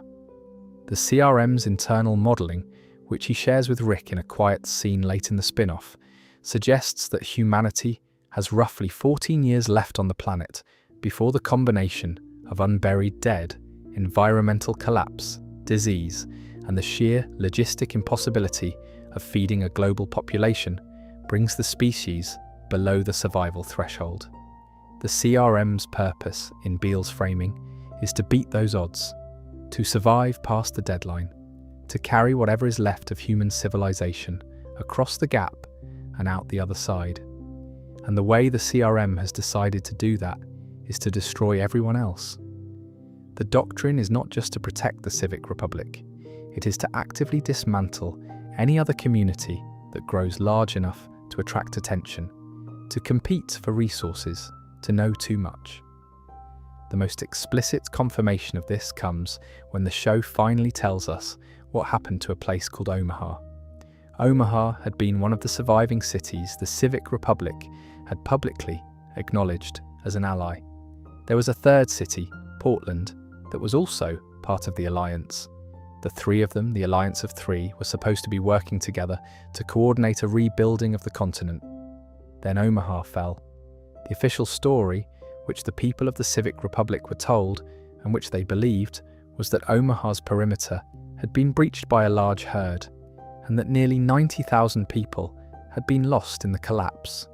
The CRM's internal modelling, which he shares with Rick in a quiet scene late in the spin-off, suggests that humanity has roughly 14 years left on the planet before the combination of unburied dead, environmental collapse, disease, and the sheer logistic impossibility of feeding a global population brings the species below the survival threshold. The CRM's purpose, in Beale's framing, is to beat those odds, to survive past the deadline, to carry whatever is left of human civilization across the gap and out the other side. And the way the CRM has decided to do that is to destroy everyone else. The doctrine is not just to protect the Civic Republic, it is to actively dismantle any other community that grows large enough to attract attention, to compete for resources, to know too much. The most explicit confirmation of this comes when the show finally tells us what happened to a place called Omaha. Omaha had been one of the surviving cities the Civic Republic had publicly acknowledged as an ally. There was a third city, Portland, that was also part of the alliance. The three of them, the Alliance of Three, were supposed to be working together to coordinate a rebuilding of the continent. Then Omaha fell. The official story, which the people of the Civic Republic were told, and which they believed, was that Omaha's perimeter had been breached by a large herd, and that nearly 90,000 people had been lost in the collapse.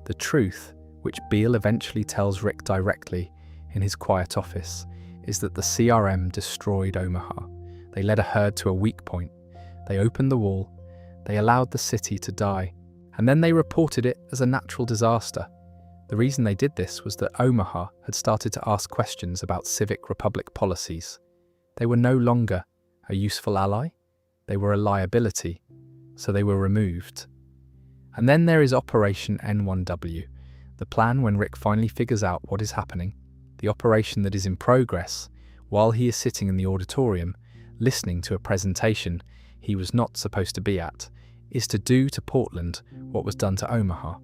The truth, which Beale eventually tells Rick directly in his quiet office, is that the CRM destroyed Omaha. They led a herd to a weak point. They opened the wall. They allowed the city to die. And then they reported it as a natural disaster. The reason they did this was that Omaha had started to ask questions about Civic Republic policies. They were no longer a useful ally. They were a liability. So they were removed. And then there is Operation N1W, the plan when Rick finally figures out what is happening, the operation that is in progress while he is sitting in the auditorium listening to a presentation he was not supposed to be at, is to do to Portland what was done to Omaha.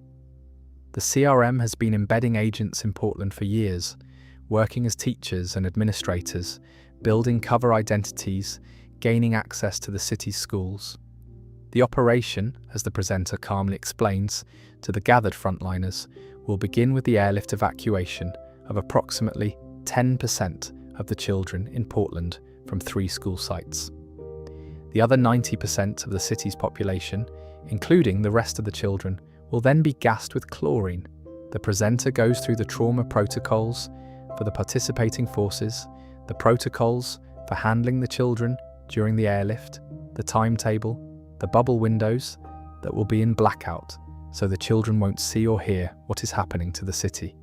The CRM has been embedding agents in Portland for years, working as teachers and administrators, building cover identities, gaining access to the city's schools. The operation, as the presenter calmly explains to the gathered frontliners, will begin with the airlift evacuation of approximately 10% of the children in Portland from 3 school sites. The other 90% of the city's population, including the rest of the children, will then be gassed with chlorine. The presenter goes through the trauma protocols for the participating forces, the protocols for handling the children during the airlift, the timetable, the bubble windows that will be in blackout so the children won't see or hear what is happening to the city.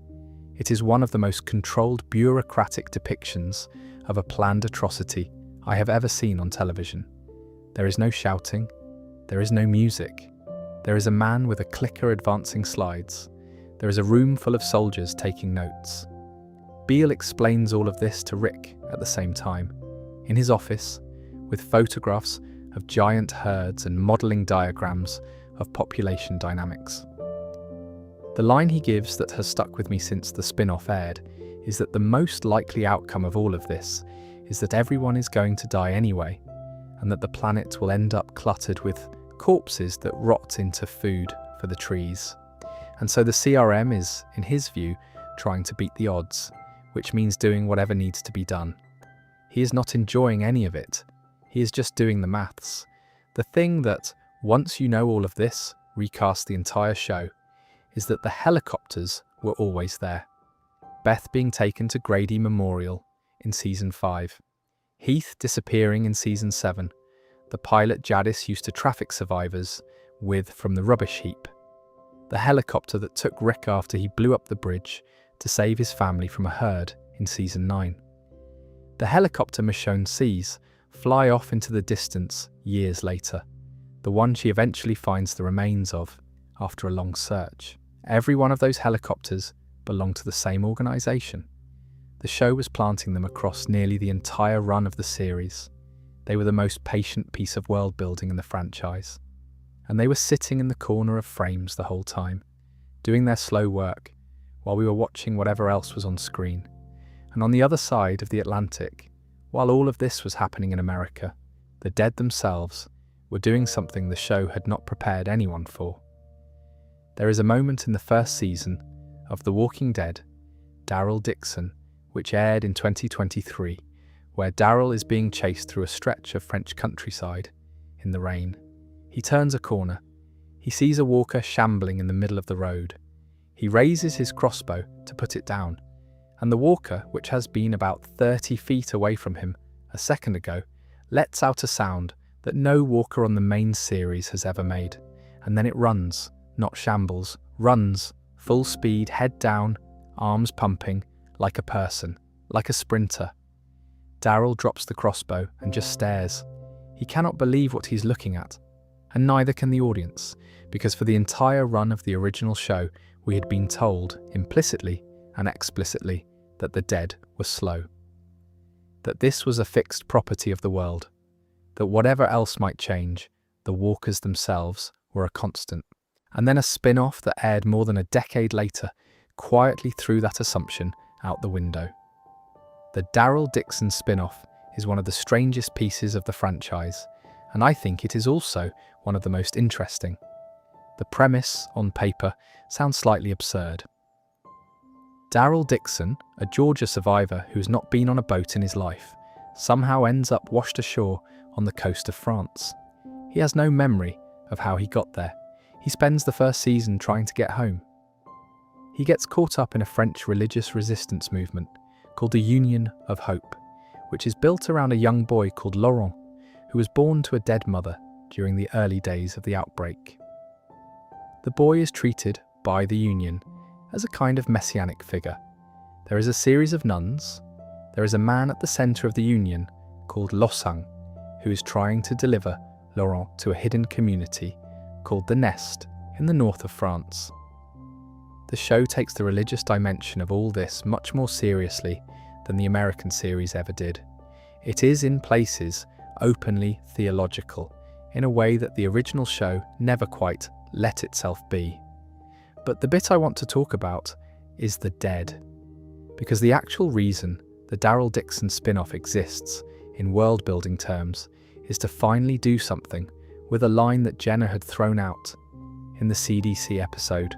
It is one of the most controlled bureaucratic depictions of a planned atrocity I have ever seen on television. There is no shouting, there is no music. There is a man with a clicker advancing slides. There is a room full of soldiers taking notes. Beale explains all of this to Rick at the same time, in his office, with photographs of giant herds and modelling diagrams of population dynamics. The line he gives that has stuck with me since the spin-off aired is that the most likely outcome of all of this is that everyone is going to die anyway, and that the planet will end up cluttered with corpses that rot into food for the trees. And so the CRM is, in his view, trying to beat the odds, which means doing whatever needs to be done. He is not enjoying any of it. He is just doing the maths. The thing that, once you know all of this, recast the entire show, is that the helicopters were always there. Beth being taken to Grady Memorial in Season 5. Heath disappearing in Season 7. The pilot Jadis used to traffic survivors with from the rubbish heap. The helicopter that took Rick after he blew up the bridge to save his family from a herd in Season 9. The helicopter Michonne sees fly off into the distance years later, the one she eventually finds the remains of after a long search. Every one of those helicopters belonged to the same organisation. The show was planting them across nearly the entire run of the series. They were the most patient piece of world building in the franchise. And they were sitting in the corner of frames the whole time, doing their slow work, while we were watching whatever else was on screen. And on the other side of the Atlantic, while all of this was happening in America, the dead themselves were doing something the show had not prepared anyone for. There is a moment in the first season of The Walking Dead, Daryl Dixon, which aired in 2023, where Daryl is being chased through a stretch of French countryside in the rain. He turns a corner. He sees a walker shambling in the middle of the road. He raises his crossbow to put it down, and the walker, which has been about 30 feet away from him a second ago, lets out a sound that no walker on the main series has ever made, and then it runs, not shambles, runs, full speed, head down, arms pumping, like a person, like a sprinter. Daryl drops the crossbow and just stares. He cannot believe what he's looking at, and neither can the audience, because for the entire run of the original show, we had been told, implicitly and explicitly, that the dead were slow. That this was a fixed property of the world. That whatever else might change, the walkers themselves were a constant. And then a spin-off that aired more than a decade later quietly threw that assumption out the window. The Daryl Dixon spin-off is one of the strangest pieces of the franchise, and I think it is also one of the most interesting. The premise, on paper, sounds slightly absurd. Daryl Dixon, a Georgia survivor who has not been on a boat in his life, somehow ends up washed ashore on the coast of France. He has no memory of how he got there. He spends the first season trying to get home. He gets caught up in a French religious resistance movement called the Union of Hope, which is built around a young boy called Laurent, who was born to a dead mother during the early days of the outbreak. The boy is treated by the Union as a kind of messianic figure. There is a series of nuns. There is a man at the centre of the Union called Losang, who is trying to deliver Laurent to a hidden community called the Nest in the north of France. The show takes the religious dimension of all this much more seriously than the American series ever did. It is in places openly theological, in a way that the original show never quite let itself be. But the bit I want to talk about is the dead, because the actual reason the Daryl Dixon spin-off exists, in world-building terms, is to finally do something with a line that Jenna had thrown out in the CDC episode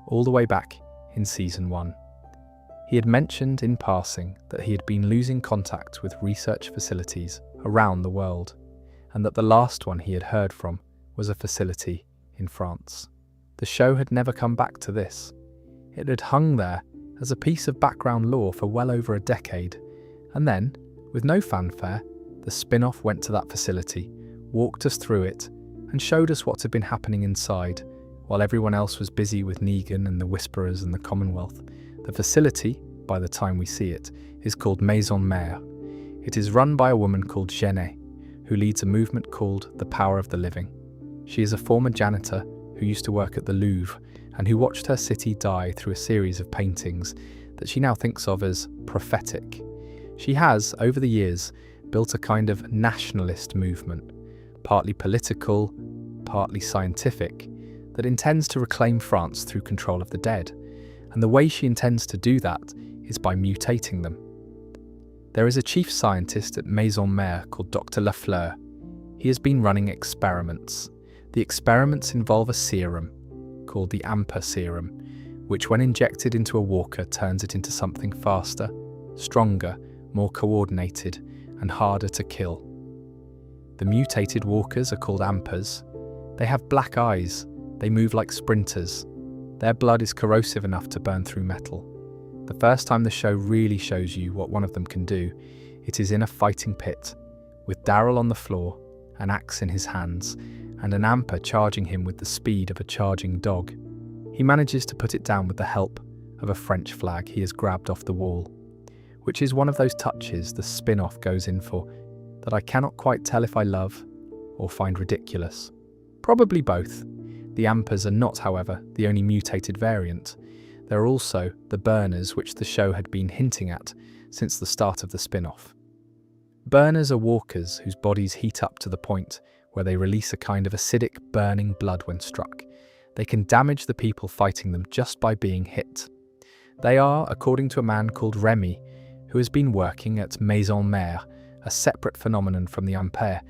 all the way back in Season 1. He had mentioned in passing that he had been losing contact with research facilities around the world, and that the last one he had heard from was a facility in France. The show had never come back to this. It had hung there as a piece of background lore for well over a decade, and then, with no fanfare, the spin-off went to that facility, walked us through it, and showed us what had been happening inside, while everyone else was busy with Negan and the Whisperers and the Commonwealth. The facility, by the time we see it, is called Maison Mère. It is run by a woman called Jenny, who leads a movement called the Power of the Living. She is a former janitor who used to work at the Louvre and who watched her city die through a series of paintings that she now thinks of as prophetic. She has, over the years, built a kind of nationalist movement, partly political, partly scientific, that intends to reclaim France through control of the dead. And the way she intends to do that is by mutating them. There is a chief scientist at Maison Mère called Dr. Lafleur. He has been running experiments. The experiments involve a serum, called the AMPA serum, which when injected into a walker turns it into something faster, stronger, more coordinated, and harder to kill. The mutated walkers are called AMPAs. They have black eyes, they move like sprinters. Their blood is corrosive enough to burn through metal. The first time the show really shows you what one of them can do, it is in a fighting pit, with Daryl on the floor, an axe in his hands, and an AMPA charging him with the speed of a charging dog. He manages to put it down with the help of a French flag he has grabbed off the wall, which is one of those touches the spin-off goes in for that I cannot quite tell if I love or find ridiculous. Probably both. The AMPAs are not, however, the only mutated variant. There are also the burners, which the show had been hinting at since the start of the spin-off. Burners are walkers whose bodies heat up to the point where they release a kind of acidic, burning blood when struck. They can damage the people fighting them just by being hit. They are, according to a man called Remy, who has been working at Maison Mère, a separate phenomenon from the Ampere.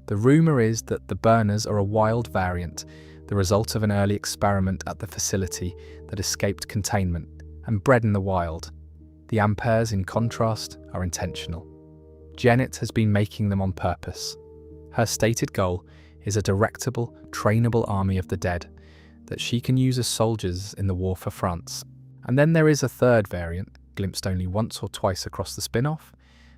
The rumour is that the burners are a wild variant, the result of an early experiment at the facility that escaped containment and bred in the wild. The Amperes, in contrast, are intentional. Janet has been making them on purpose. Her stated goal is a directable, trainable army of the dead that she can use as soldiers in the war for France. And then there is a third variant, glimpsed only once or twice across the spin-off,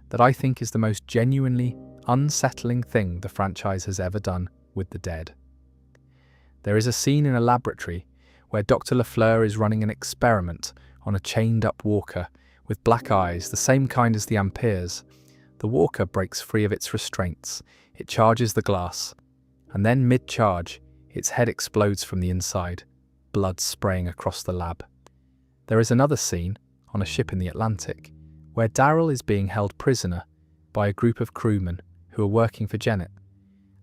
that I think is the most genuinely unsettling thing the franchise has ever done with the dead. There is a scene in a laboratory where Dr. Lafleur is running an experiment on a chained-up walker with black eyes, the same kind as the Amperes. The walker breaks free of its restraints, it charges the glass, and then mid-charge, its head explodes from the inside, blood spraying across the lab. There is another scene, on a ship in the Atlantic, where Daryl is being held prisoner by a group of crewmen who are working for Janet,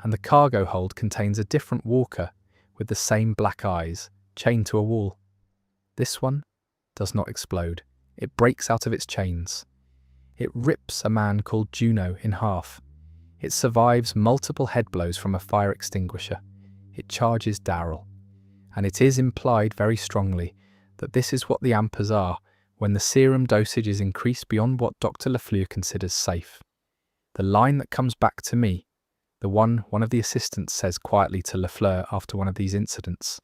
and the cargo hold contains a different walker with the same black eyes, chained to a wall. This one does not explode. It breaks out of its chains. It rips a man called Juno in half. It survives multiple head blows from a fire extinguisher. It charges Daryl. And it is implied very strongly that this is what the Amperes are when the serum dosage is increased beyond what Dr. Lafleur considers safe. The line that comes back to me, the one of the assistants says quietly to Lafleur after one of these incidents,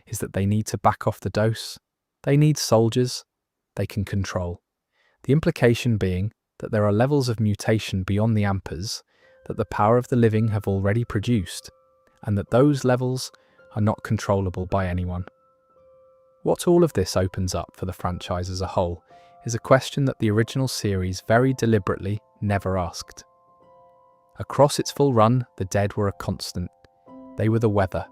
is that they need to back off the dose. They need soldiers they can control. The implication being that there are levels of mutation beyond the Amperes that the power of the living have already produced, and that those levels are not controllable by anyone. What all of this opens up for the franchise as a whole is a question that the original series very deliberately never asked. Across its full run, the dead were a constant. They were the weather.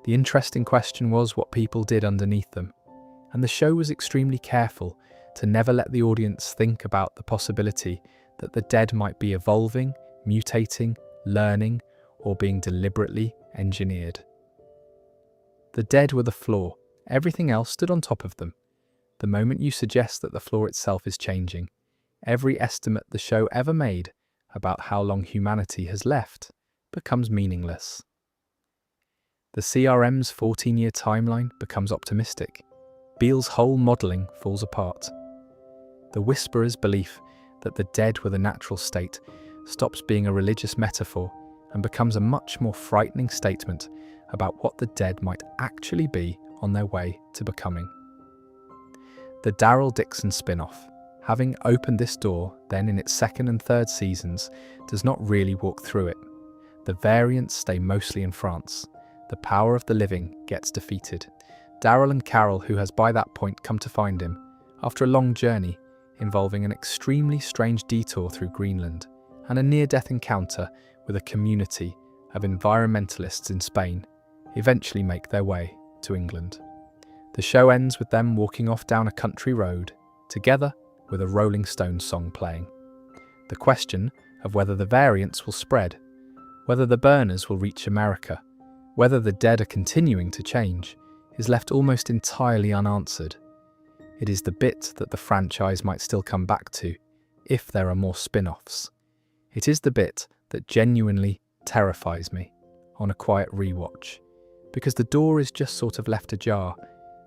The interesting question was what people did underneath them, and the show was extremely careful to never let the audience think about the possibility that the dead might be evolving, mutating, learning, or being deliberately engineered. The dead were the floor. Everything else stood on top of them. The moment you suggest that the floor itself is changing, every estimate the show ever made about how long humanity has left becomes meaningless. The CRM's 14-year timeline becomes optimistic. Beale's whole modelling falls apart. The Whisperer's belief that the dead were the natural state stops being a religious metaphor and becomes a much more frightening statement about what the dead might actually be on their way to becoming. The Daryl Dixon spin-off having opened this door, then in its second and third seasons, does not really walk through it. The variants stay mostly in France. The power of the living gets defeated. Daryl and Carol, who has by that point come to find him, after a long journey involving an extremely strange detour through Greenland and a near-death encounter with a community of environmentalists in Spain, eventually make their way to England. The show ends with them walking off down a country road, together with a Rolling Stones song playing. The question of whether the variants will spread, whether the burners will reach America, whether the dead are continuing to change, is left almost entirely unanswered. It is the bit that the franchise might still come back to, if there are more spin-offs. It is the bit that genuinely terrifies me on a quiet rewatch, because the door is just sort of left ajar.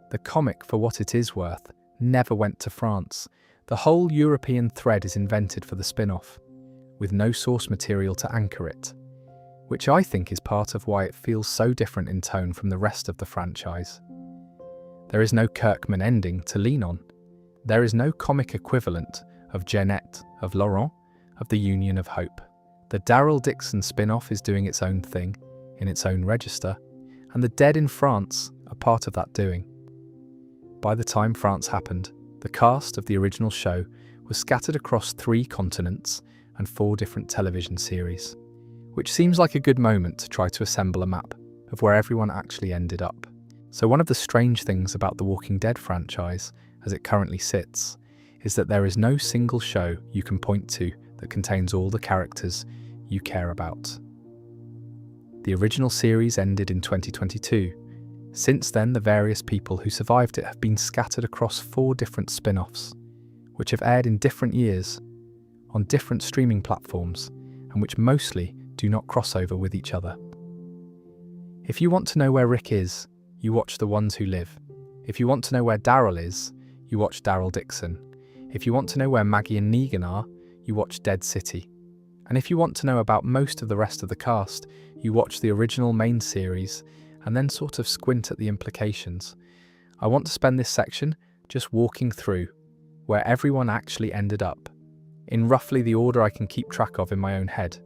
The comic, for what it is worth, never went to France. The whole European thread is invented for the spin-off, with no source material to anchor it, which I think is part of why it feels so different in tone from the rest of the franchise. There is no Kirkman ending to lean on. There is no comic equivalent of Jeanette, of Laurent, of the Union of Hope. The Daryl Dixon spin-off is doing its own thing, in its own register, and the dead in France are part of that doing. By the time France happened, the cast of the original show was scattered across 3 continents and 4 different television series, which seems like a good moment to try to assemble a map of where everyone actually ended up. So one of the strange things about the Walking Dead franchise, as it currently sits, is that there is no single show you can point to that contains all the characters you care about. The original series ended in 2022. Since then, the various people who survived it have been scattered across 4 different spin-offs, which have aired in different years, on different streaming platforms, and which mostly do not cross over with each other. If you want to know where Rick is, you watch The Ones Who Live. If you want to know where Daryl is, you watch Daryl Dixon. If you want to know where Maggie and Negan are, you watch Dead City. And if you want to know about most of the rest of the cast, you watch the original main series and then sort of squint at the implications. I want to spend this section just walking through where everyone actually ended up, in roughly the order I can keep track of in my own head,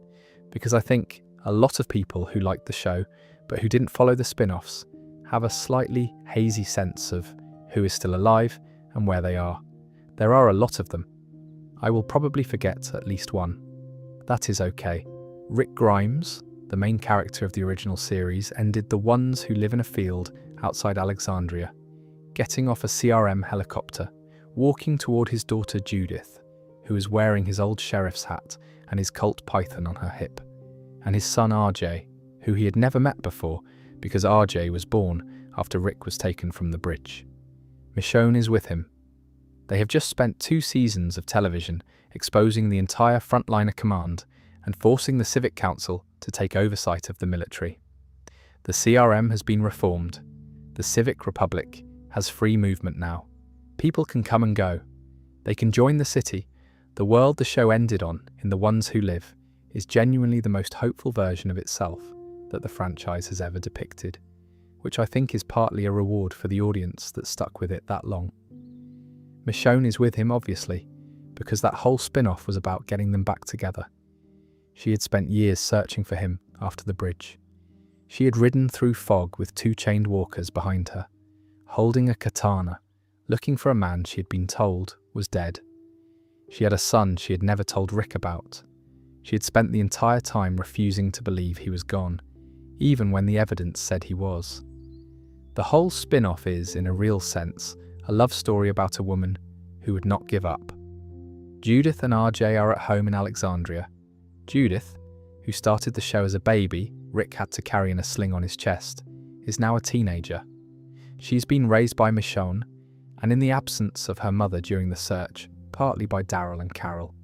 because I think a lot of people who liked the show but who didn't follow the spin-offs have a slightly hazy sense of who is still alive and where they are. There are a lot of them. I will probably forget at least one. That is okay. Rick Grimes, the main character of the original series, ended The Ones Who Live in a Field outside Alexandria, getting off a CRM helicopter, walking toward his daughter Judith, who is wearing his old sheriff's hat and his Colt Python on her hip, and his son RJ, who he had never met before because RJ was born after Rick was taken from the bridge. Michonne is with him. They have just spent 2 seasons of television exposing the entire frontliner command and forcing the Civic Council to take oversight of the military. The CRM has been reformed. The Civic Republic has free movement now. People can come and go. They can join the city. The world the show ended on, in The Ones Who Live, is genuinely the most hopeful version of itself that the franchise has ever depicted, which I think is partly a reward for the audience that stuck with it that long. Michonne is with him, obviously, because that whole spin-off was about getting them back together. She had spent years searching for him after the bridge. She had ridden through fog with 2 chained walkers behind her, holding a katana, looking for a man she had been told was dead. She had a son she had never told Rick about. She had spent the entire time refusing to believe he was gone, even when the evidence said he was. The whole spin-off is, in a real sense, a love story about a woman who would not give up. Judith and RJ are at home in Alexandria. Judith, who started the show as a baby Rick had to carry in a sling on his chest, is now a teenager. She's been raised by Michonne, and in the absence of her mother during the search, partly by Daryl and Carol.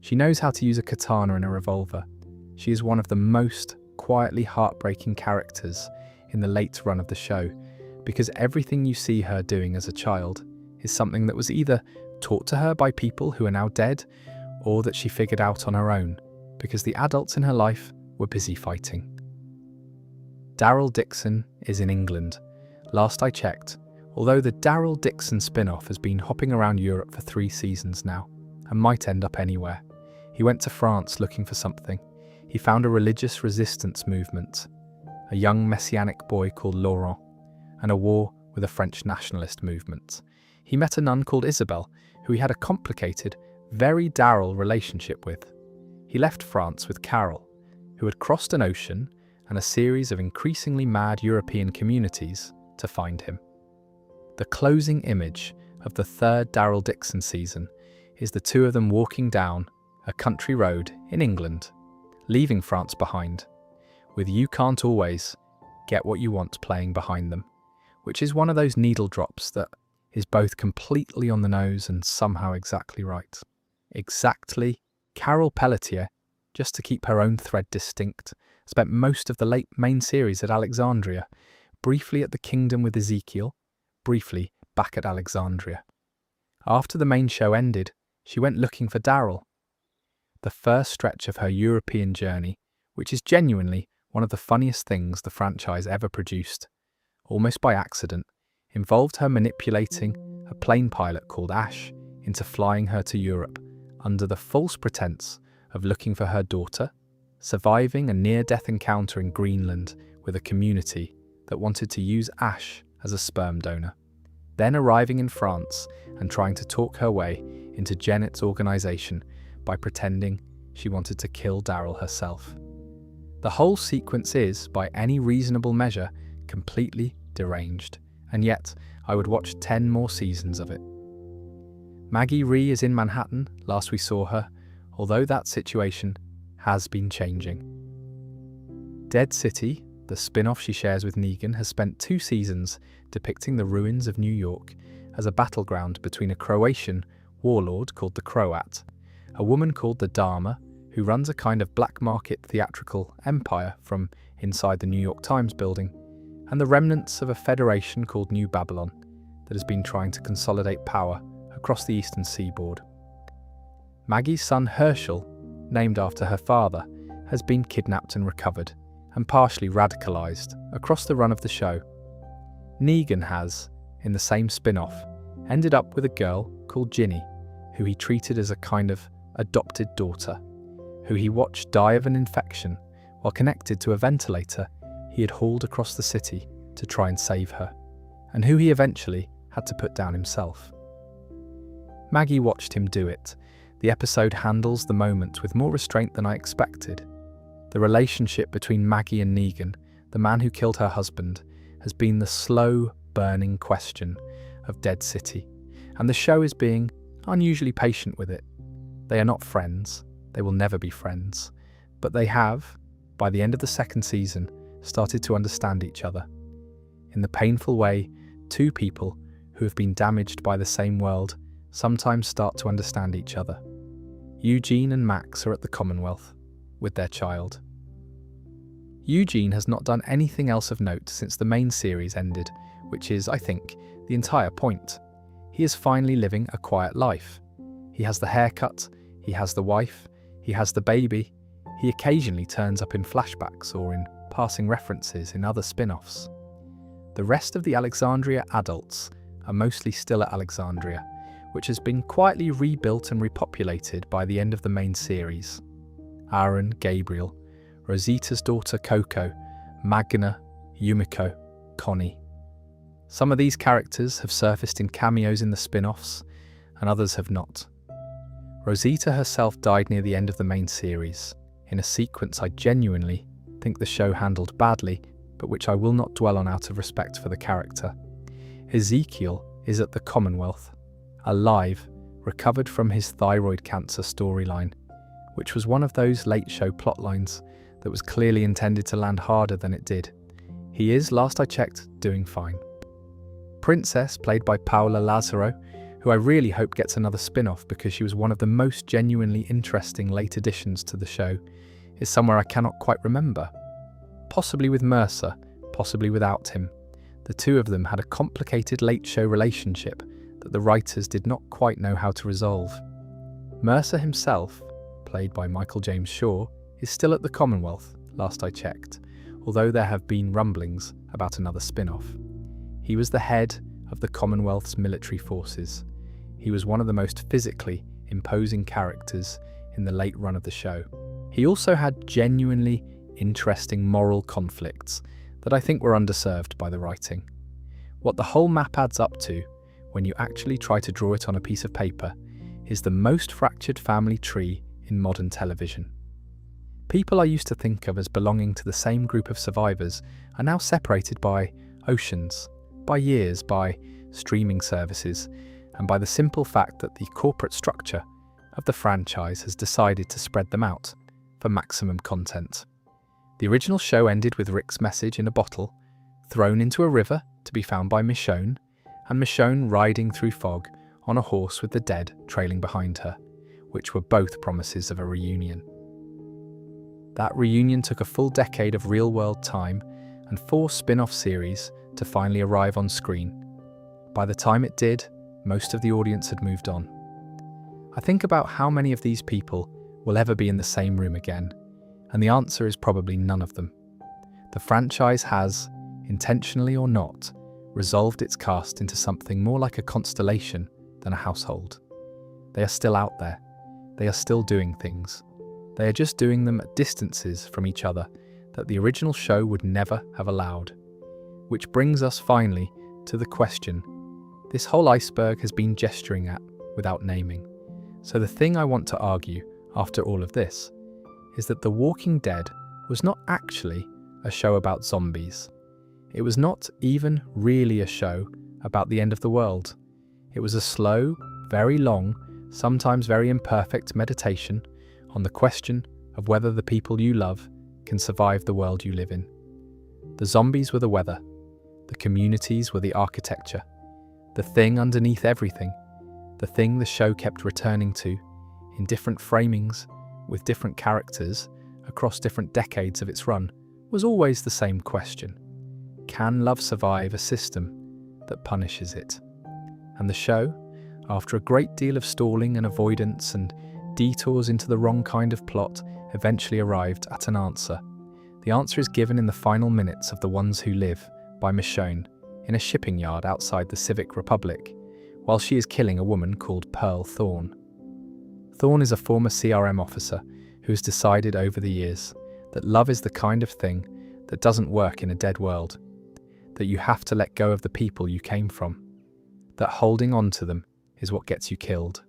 She knows how to use a katana and a revolver. She is one of the most quietly heartbreaking characters in the late run of the show, because everything you see her doing as a child is something that was either taught to her by people who are now dead, or that she figured out on her own, because the adults in her life were busy fighting. Daryl Dixon is in England. Last I checked, although the Daryl Dixon spin-off has been hopping around Europe for 3 seasons now. and might end up anywhere. He went to France looking for something. He found a religious resistance movement, a young messianic boy called Laurent, and a war with a French nationalist movement. He met a nun called Isabel, who he had a complicated, very Daryl relationship with. He left France with Carol, who had crossed an ocean and a series of increasingly mad European communities to find him. The closing image of the third Daryl Dixon season is the two of them walking down a country road in England, leaving France behind, with You Can't Always Get What You Want playing behind them, which is one of those needle drops that is both completely on the nose and somehow exactly right. Exactly, Carol Pelletier, just to keep her own thread distinct, spent most of the late main series at Alexandria, briefly at the Kingdom with Ezekiel, briefly back at Alexandria. After the main show ended, she went looking for Daryl. The first stretch of her European journey, which is genuinely one of the funniest things the franchise ever produced, almost by accident, involved her manipulating a plane pilot called Ash into flying her to Europe under the false pretense of looking for her daughter, surviving a near-death encounter in Greenland with a community that wanted to use Ash as a sperm donor, then arriving in France and trying to talk her way into Janet's organisation by pretending she wanted to kill Daryl herself. The whole sequence is, by any reasonable measure, completely deranged, and yet I would watch 10 more seasons of it. Maggie Rhee is in Manhattan, last we saw her, although that situation has been changing. Dead City, the spin-off she shares with Negan, has spent 2 seasons depicting the ruins of New York as a battleground between a Croatian warlord called the Croat, a woman called the Dharma, who runs a kind of black market theatrical empire from inside the New York Times building, and the remnants of a federation called New Babylon that has been trying to consolidate power across the eastern seaboard. Maggie's son Herschel, named after her father, has been kidnapped and recovered, and partially radicalised across the run of the show. Negan has, in the same spin-off, ended up with a girl called Ginny, who he treated as a kind of adopted daughter, who he watched die of an infection while connected to a ventilator he had hauled across the city to try and save her, and who he eventually had to put down himself. Maggie watched him do it. The episode handles the moment with more restraint than I expected. The relationship between Maggie and Negan, the man who killed her husband, has been the slow, burning question of Dead City, and the show is being unusually patient with it. They are not friends, they will never be friends, but they have, by the end of the second season, started to understand each other. In the painful way, 2 people who have been damaged by the same world sometimes start to understand each other. Eugene and Max are at the Commonwealth, with their child. Eugene has not done anything else of note since the main series ended, which is, I think, the entire point. He is finally living a quiet life. He has the haircut, he has the wife, he has the baby, he occasionally turns up in flashbacks or in passing references in other spin-offs. The rest of the Alexandria adults are mostly still at Alexandria, which has been quietly rebuilt and repopulated by the end of the main series. Aaron, Gabriel, Rosita's daughter Coco, Magna, Yumiko, Connie. Some of these characters have surfaced in cameos in the spin-offs, and others have not. Rosita herself died near the end of the main series, in a sequence I genuinely think the show handled badly, but which I will not dwell on out of respect for the character. Ezekiel is at the Commonwealth, alive, recovered from his thyroid cancer storyline, which was one of those late show plotlines that was clearly intended to land harder than it did. He is, last I checked, doing fine. Princess, played by Paola Lazaro, who I really hope gets another spin-off because she was one of the most genuinely interesting late additions to the show, is somewhere I cannot quite remember. Possibly with Mercer, possibly without him. The 2 of them had a complicated late show relationship that the writers did not quite know how to resolve. Mercer himself, played by Michael James Shaw, is still at the Commonwealth, last I checked, although there have been rumblings about another spin-off. He was the head of the Commonwealth's military forces. He was one of the most physically imposing characters in the late run of the show. He also had genuinely interesting moral conflicts that I think were underserved by the writing. What the whole map adds up to, when you actually try to draw it on a piece of paper, is the most fractured family tree in modern television. People I used to think of as belonging to the same group of survivors are now separated by oceans, by years, by streaming services, and by the simple fact that the corporate structure of the franchise has decided to spread them out for maximum content. The original show ended with Rick's message in a bottle, thrown into a river to be found by Michonne, and Michonne riding through fog on a horse with the dead trailing behind her, which were both promises of a reunion. That reunion took a full decade of real-world time and 4 spin-off series to finally arrive on screen. By the time it did, most of the audience had moved on. I think about how many of these people will ever be in the same room again, and the answer is probably none of them. The franchise has, intentionally or not, resolved its cast into something more like a constellation than a household. They are still out there. They are still doing things. They are just doing them at distances from each other that the original show would never have allowed. Which brings us finally to the question this whole iceberg has been gesturing at without naming. So the thing I want to argue after all of this is that The Walking Dead was not actually a show about zombies. It was not even really a show about the end of the world. It was a slow, very long, sometimes very imperfect meditation on the question of whether the people you love can survive the world you live in. The zombies were the weather. The communities were the architecture. The thing underneath everything, the thing the show kept returning to, in different framings, with different characters, across different decades of its run, was always the same question. Can love survive a system that punishes it? And the show, after a great deal of stalling and avoidance and detours into the wrong kind of plot, eventually arrived at an answer. The answer is given in the final minutes of The Ones Who Live by Michonne in a shipping yard outside the Civic Republic, while she is killing a woman called Pearl Thorne. Thorne is a former CRM officer who has decided over the years that love is the kind of thing that doesn't work in a dead world, that you have to let go of the people you came from, that holding on to them is what gets you killed.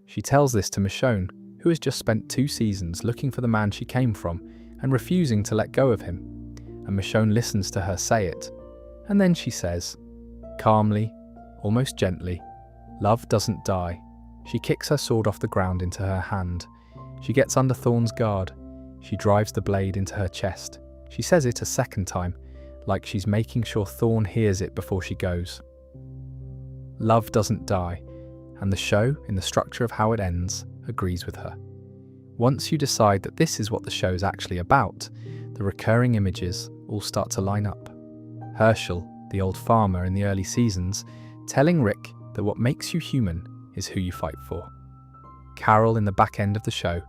She tells this to Michonne, who has just spent 2 seasons looking for the man she came from and refusing to let go of him, and Michonne listens to her say it, and then she says, calmly, almost gently, "Love doesn't die." She kicks her sword off the ground into her hand. She gets under Thorne's guard. She drives the blade into her chest. She says it a second time, like she's making sure Thorne hears it before she goes. Love doesn't die, and the show, in the structure of how it ends, agrees with her. Once you decide that this is what the show is actually about, the recurring images all start to line up. Herschel, the old farmer in the early seasons, telling Rick that what makes you human is who you fight for. Carol in the back end of the show,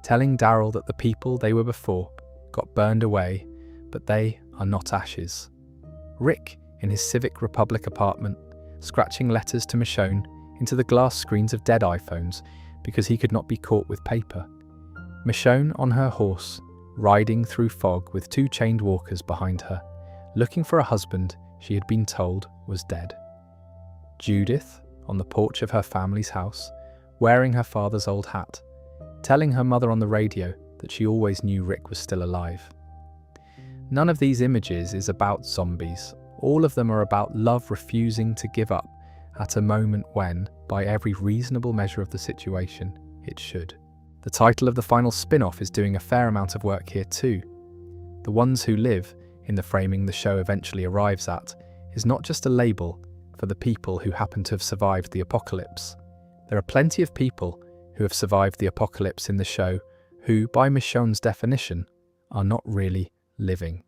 telling Daryl that the people they were before got burned away, but they are not ashes. Rick in his Civic Republic apartment, scratching letters to Michonne into the glass screens of dead iPhones because he could not be caught with paper. Michonne on her horse, riding through fog with 2 chained walkers behind her, looking for a husband she had been told was dead. Judith on the porch of her family's house, wearing her father's old hat, telling her mother on the radio that she always knew Rick was still alive. None of these images is about zombies. All of them are about love refusing to give up at a moment when, by every reasonable measure of the situation, it should. The title of the final spin-off is doing a fair amount of work here too. The Ones Who Live, in the framing the show eventually arrives at, is not just a label for the people who happen to have survived the apocalypse. There are plenty of people who have survived the apocalypse in the show who, by Michonne's definition, are not really living.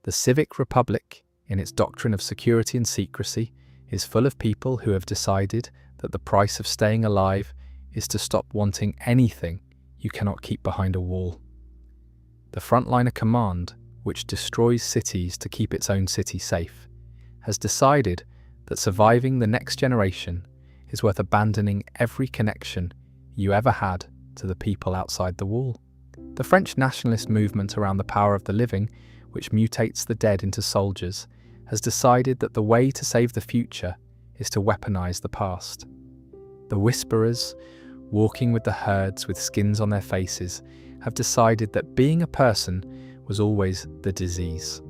The Civic Republic, in its doctrine of security and secrecy, is full of people who have decided that the price of staying alive is to stop wanting anything you cannot keep behind a wall. The Frontliner Command, which destroys cities to keep its own city safe, has decided that surviving the next generation is worth abandoning every connection you ever had to the people outside the wall. The French nationalist movement around the power of the living, which mutates the dead into soldiers, has decided that the way to save the future is to weaponize the past. The whisperers, walking with the herds with skins on their faces, have decided that being a person was always the disease.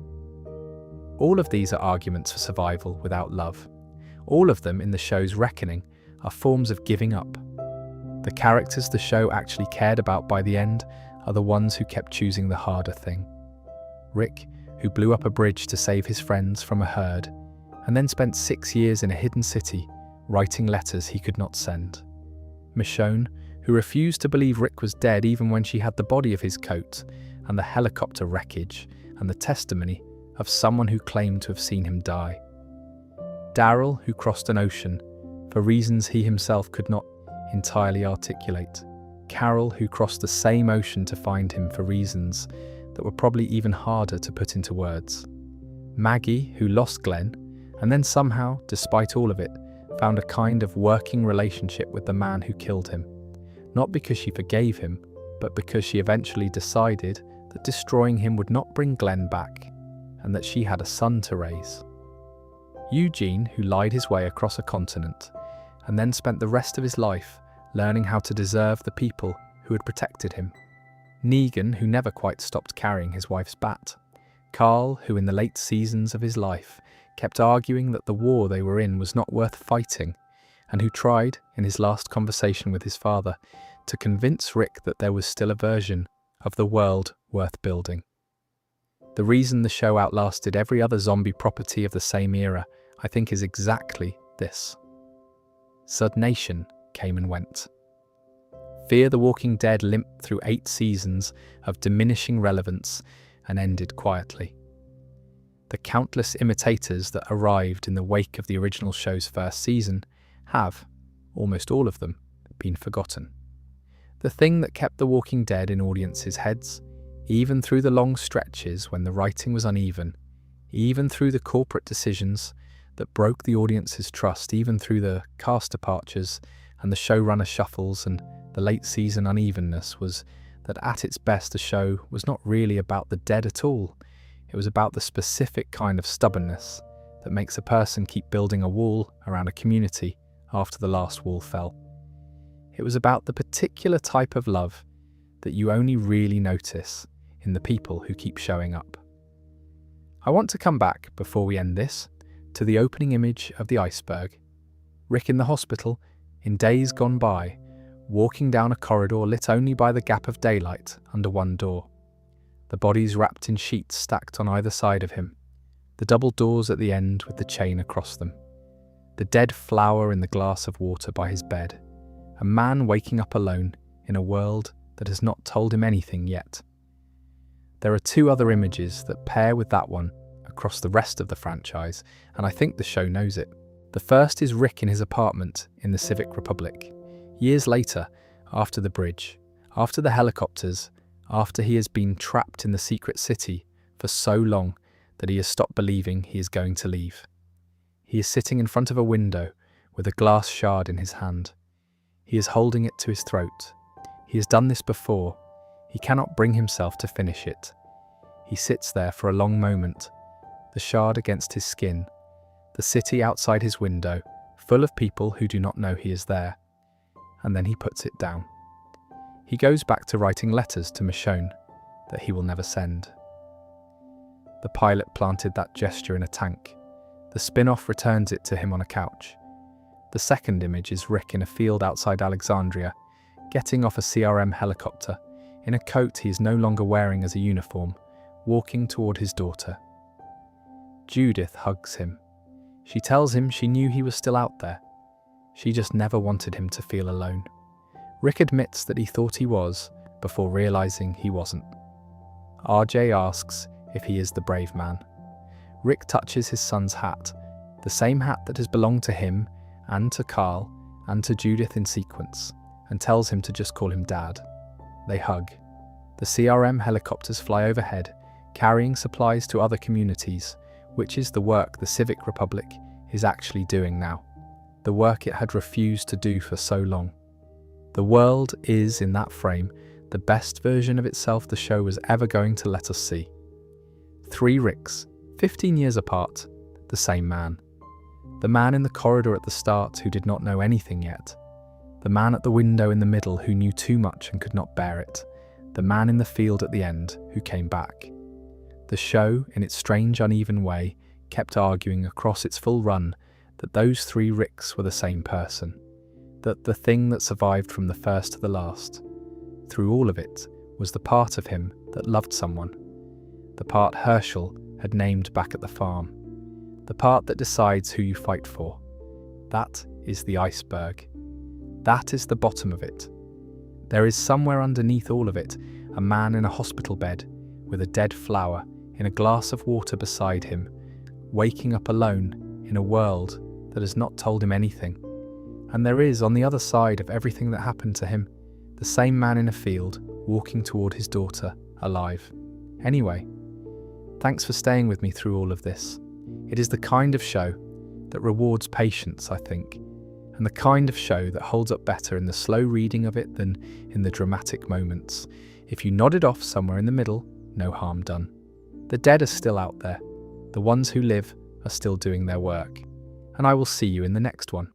All of these are arguments for survival without love. All of them in the show's reckoning are forms of giving up. The characters the show actually cared about by the end are the ones who kept choosing the harder thing. Rick, who blew up a bridge to save his friends from a herd, and then spent 6 years in a hidden city writing letters he could not send. Michonne, who refused to believe Rick was dead even when she had the body of his coat and the helicopter wreckage and the testimony of someone who claimed to have seen him die. Daryl, who crossed an ocean for reasons he himself could not entirely articulate. Carol, who crossed the same ocean to find him for reasons that were probably even harder to put into words. Maggie, who lost Glenn, and then somehow, despite all of it, found a kind of working relationship with the man who killed him. Not because she forgave him, but because she eventually decided that destroying him would not bring Glenn back, and that she had a son to raise. Eugene, who lied his way across a continent, and then spent the rest of his life learning how to deserve the people who had protected him. Negan, who never quite stopped carrying his wife's bat. Carl, who in the late seasons of his life kept arguing that the war they were in was not worth fighting, and who tried, in his last conversation with his father, to convince Rick that there was still a version of the world worth building. The reason the show outlasted every other zombie property of the same era, I think, is exactly this. Sud Nation came and went. Fear the Walking Dead limped through 8 seasons of diminishing relevance and ended quietly. The countless imitators that arrived in the wake of the original show's first season have, almost all of them, been forgotten. The thing that kept The Walking Dead in audiences' heads, even through the long stretches when the writing was uneven, even through the corporate decisions that broke the audience's trust, even through the cast departures and the showrunner shuffles and the late season unevenness, was that at its best the show was not really about the dead at all. It was about the specific kind of stubbornness that makes a person keep building a wall around a community after the last wall fell. It was about the particular type of love that you only really notice in the people who keep showing up. I want to come back, before we end this, to the opening image of the Iceberg. Rick in the hospital, in days gone by, walking down a corridor lit only by the gap of daylight under one door. The bodies wrapped in sheets stacked on either side of him, the double doors at the end with the chain across them. The dead flower in the glass of water by his bed. A man waking up alone in a world that has not told him anything yet. There are 2 other images that pair with that one across the rest of the franchise, and I think the show knows it. The first is Rick in his apartment in the Civic Republic. Years later, after the bridge, after the helicopters, after he has been trapped in the secret city for so long that he has stopped believing he is going to leave. He is sitting in front of a window with a glass shard in his hand. He is holding it to his throat. He has done this before. He cannot bring himself to finish it. He sits there for a long moment, the shard against his skin, the city outside his window, full of people who do not know he is there. And then he puts it down. He goes back to writing letters to Michonne that he will never send. The pilot planted that gesture in a tank. The spinoff returns it to him on a couch. The second image is Rick in a field outside Alexandria, getting off a CRM helicopter, in a coat he is no longer wearing as a uniform, walking toward his daughter. Judith hugs him. She tells him she knew he was still out there. She just never wanted him to feel alone. Rick admits that he thought he was, before realizing he wasn't. RJ asks if he is the brave man. Rick touches his son's hat, the same hat that has belonged to him and to Carl and to Judith in sequence, and tells him to just call him Dad. They hug. The CRM helicopters fly overhead, carrying supplies to other communities, which is the work the Civic Republic is actually doing now. the work it had refused to do for so long. The world is, in that frame, the best version of itself the show was ever going to let us see. 3 Ricks, 15 years apart, the same man. The man in the corridor at the start who did not know anything yet. The man at the window in the middle who knew too much and could not bear it. The man in the field at the end who came back. The show, in its strange, uneven way, kept arguing across its full run that those 3 Ricks were the same person. That the thing that survived from the first to the last, through all of it, was the part of him that loved someone. The part Herschel had named back at the farm. The part that decides who you fight for. That is the iceberg. That is the bottom of it. There is somewhere underneath all of it a man in a hospital bed with a dead flower in a glass of water beside him, waking up alone in a world that has not told him anything. And there is, on the other side of everything that happened to him, the same man in a field walking toward his daughter, alive. Anyway, thanks for staying with me through all of this. It is the kind of show that rewards patience, I think, and the kind of show that holds up better in the slow reading of it than in the dramatic moments. If you nod it off somewhere in the middle, no harm done. The dead are still out there. The ones who live are still doing their work. And I will see you in the next one.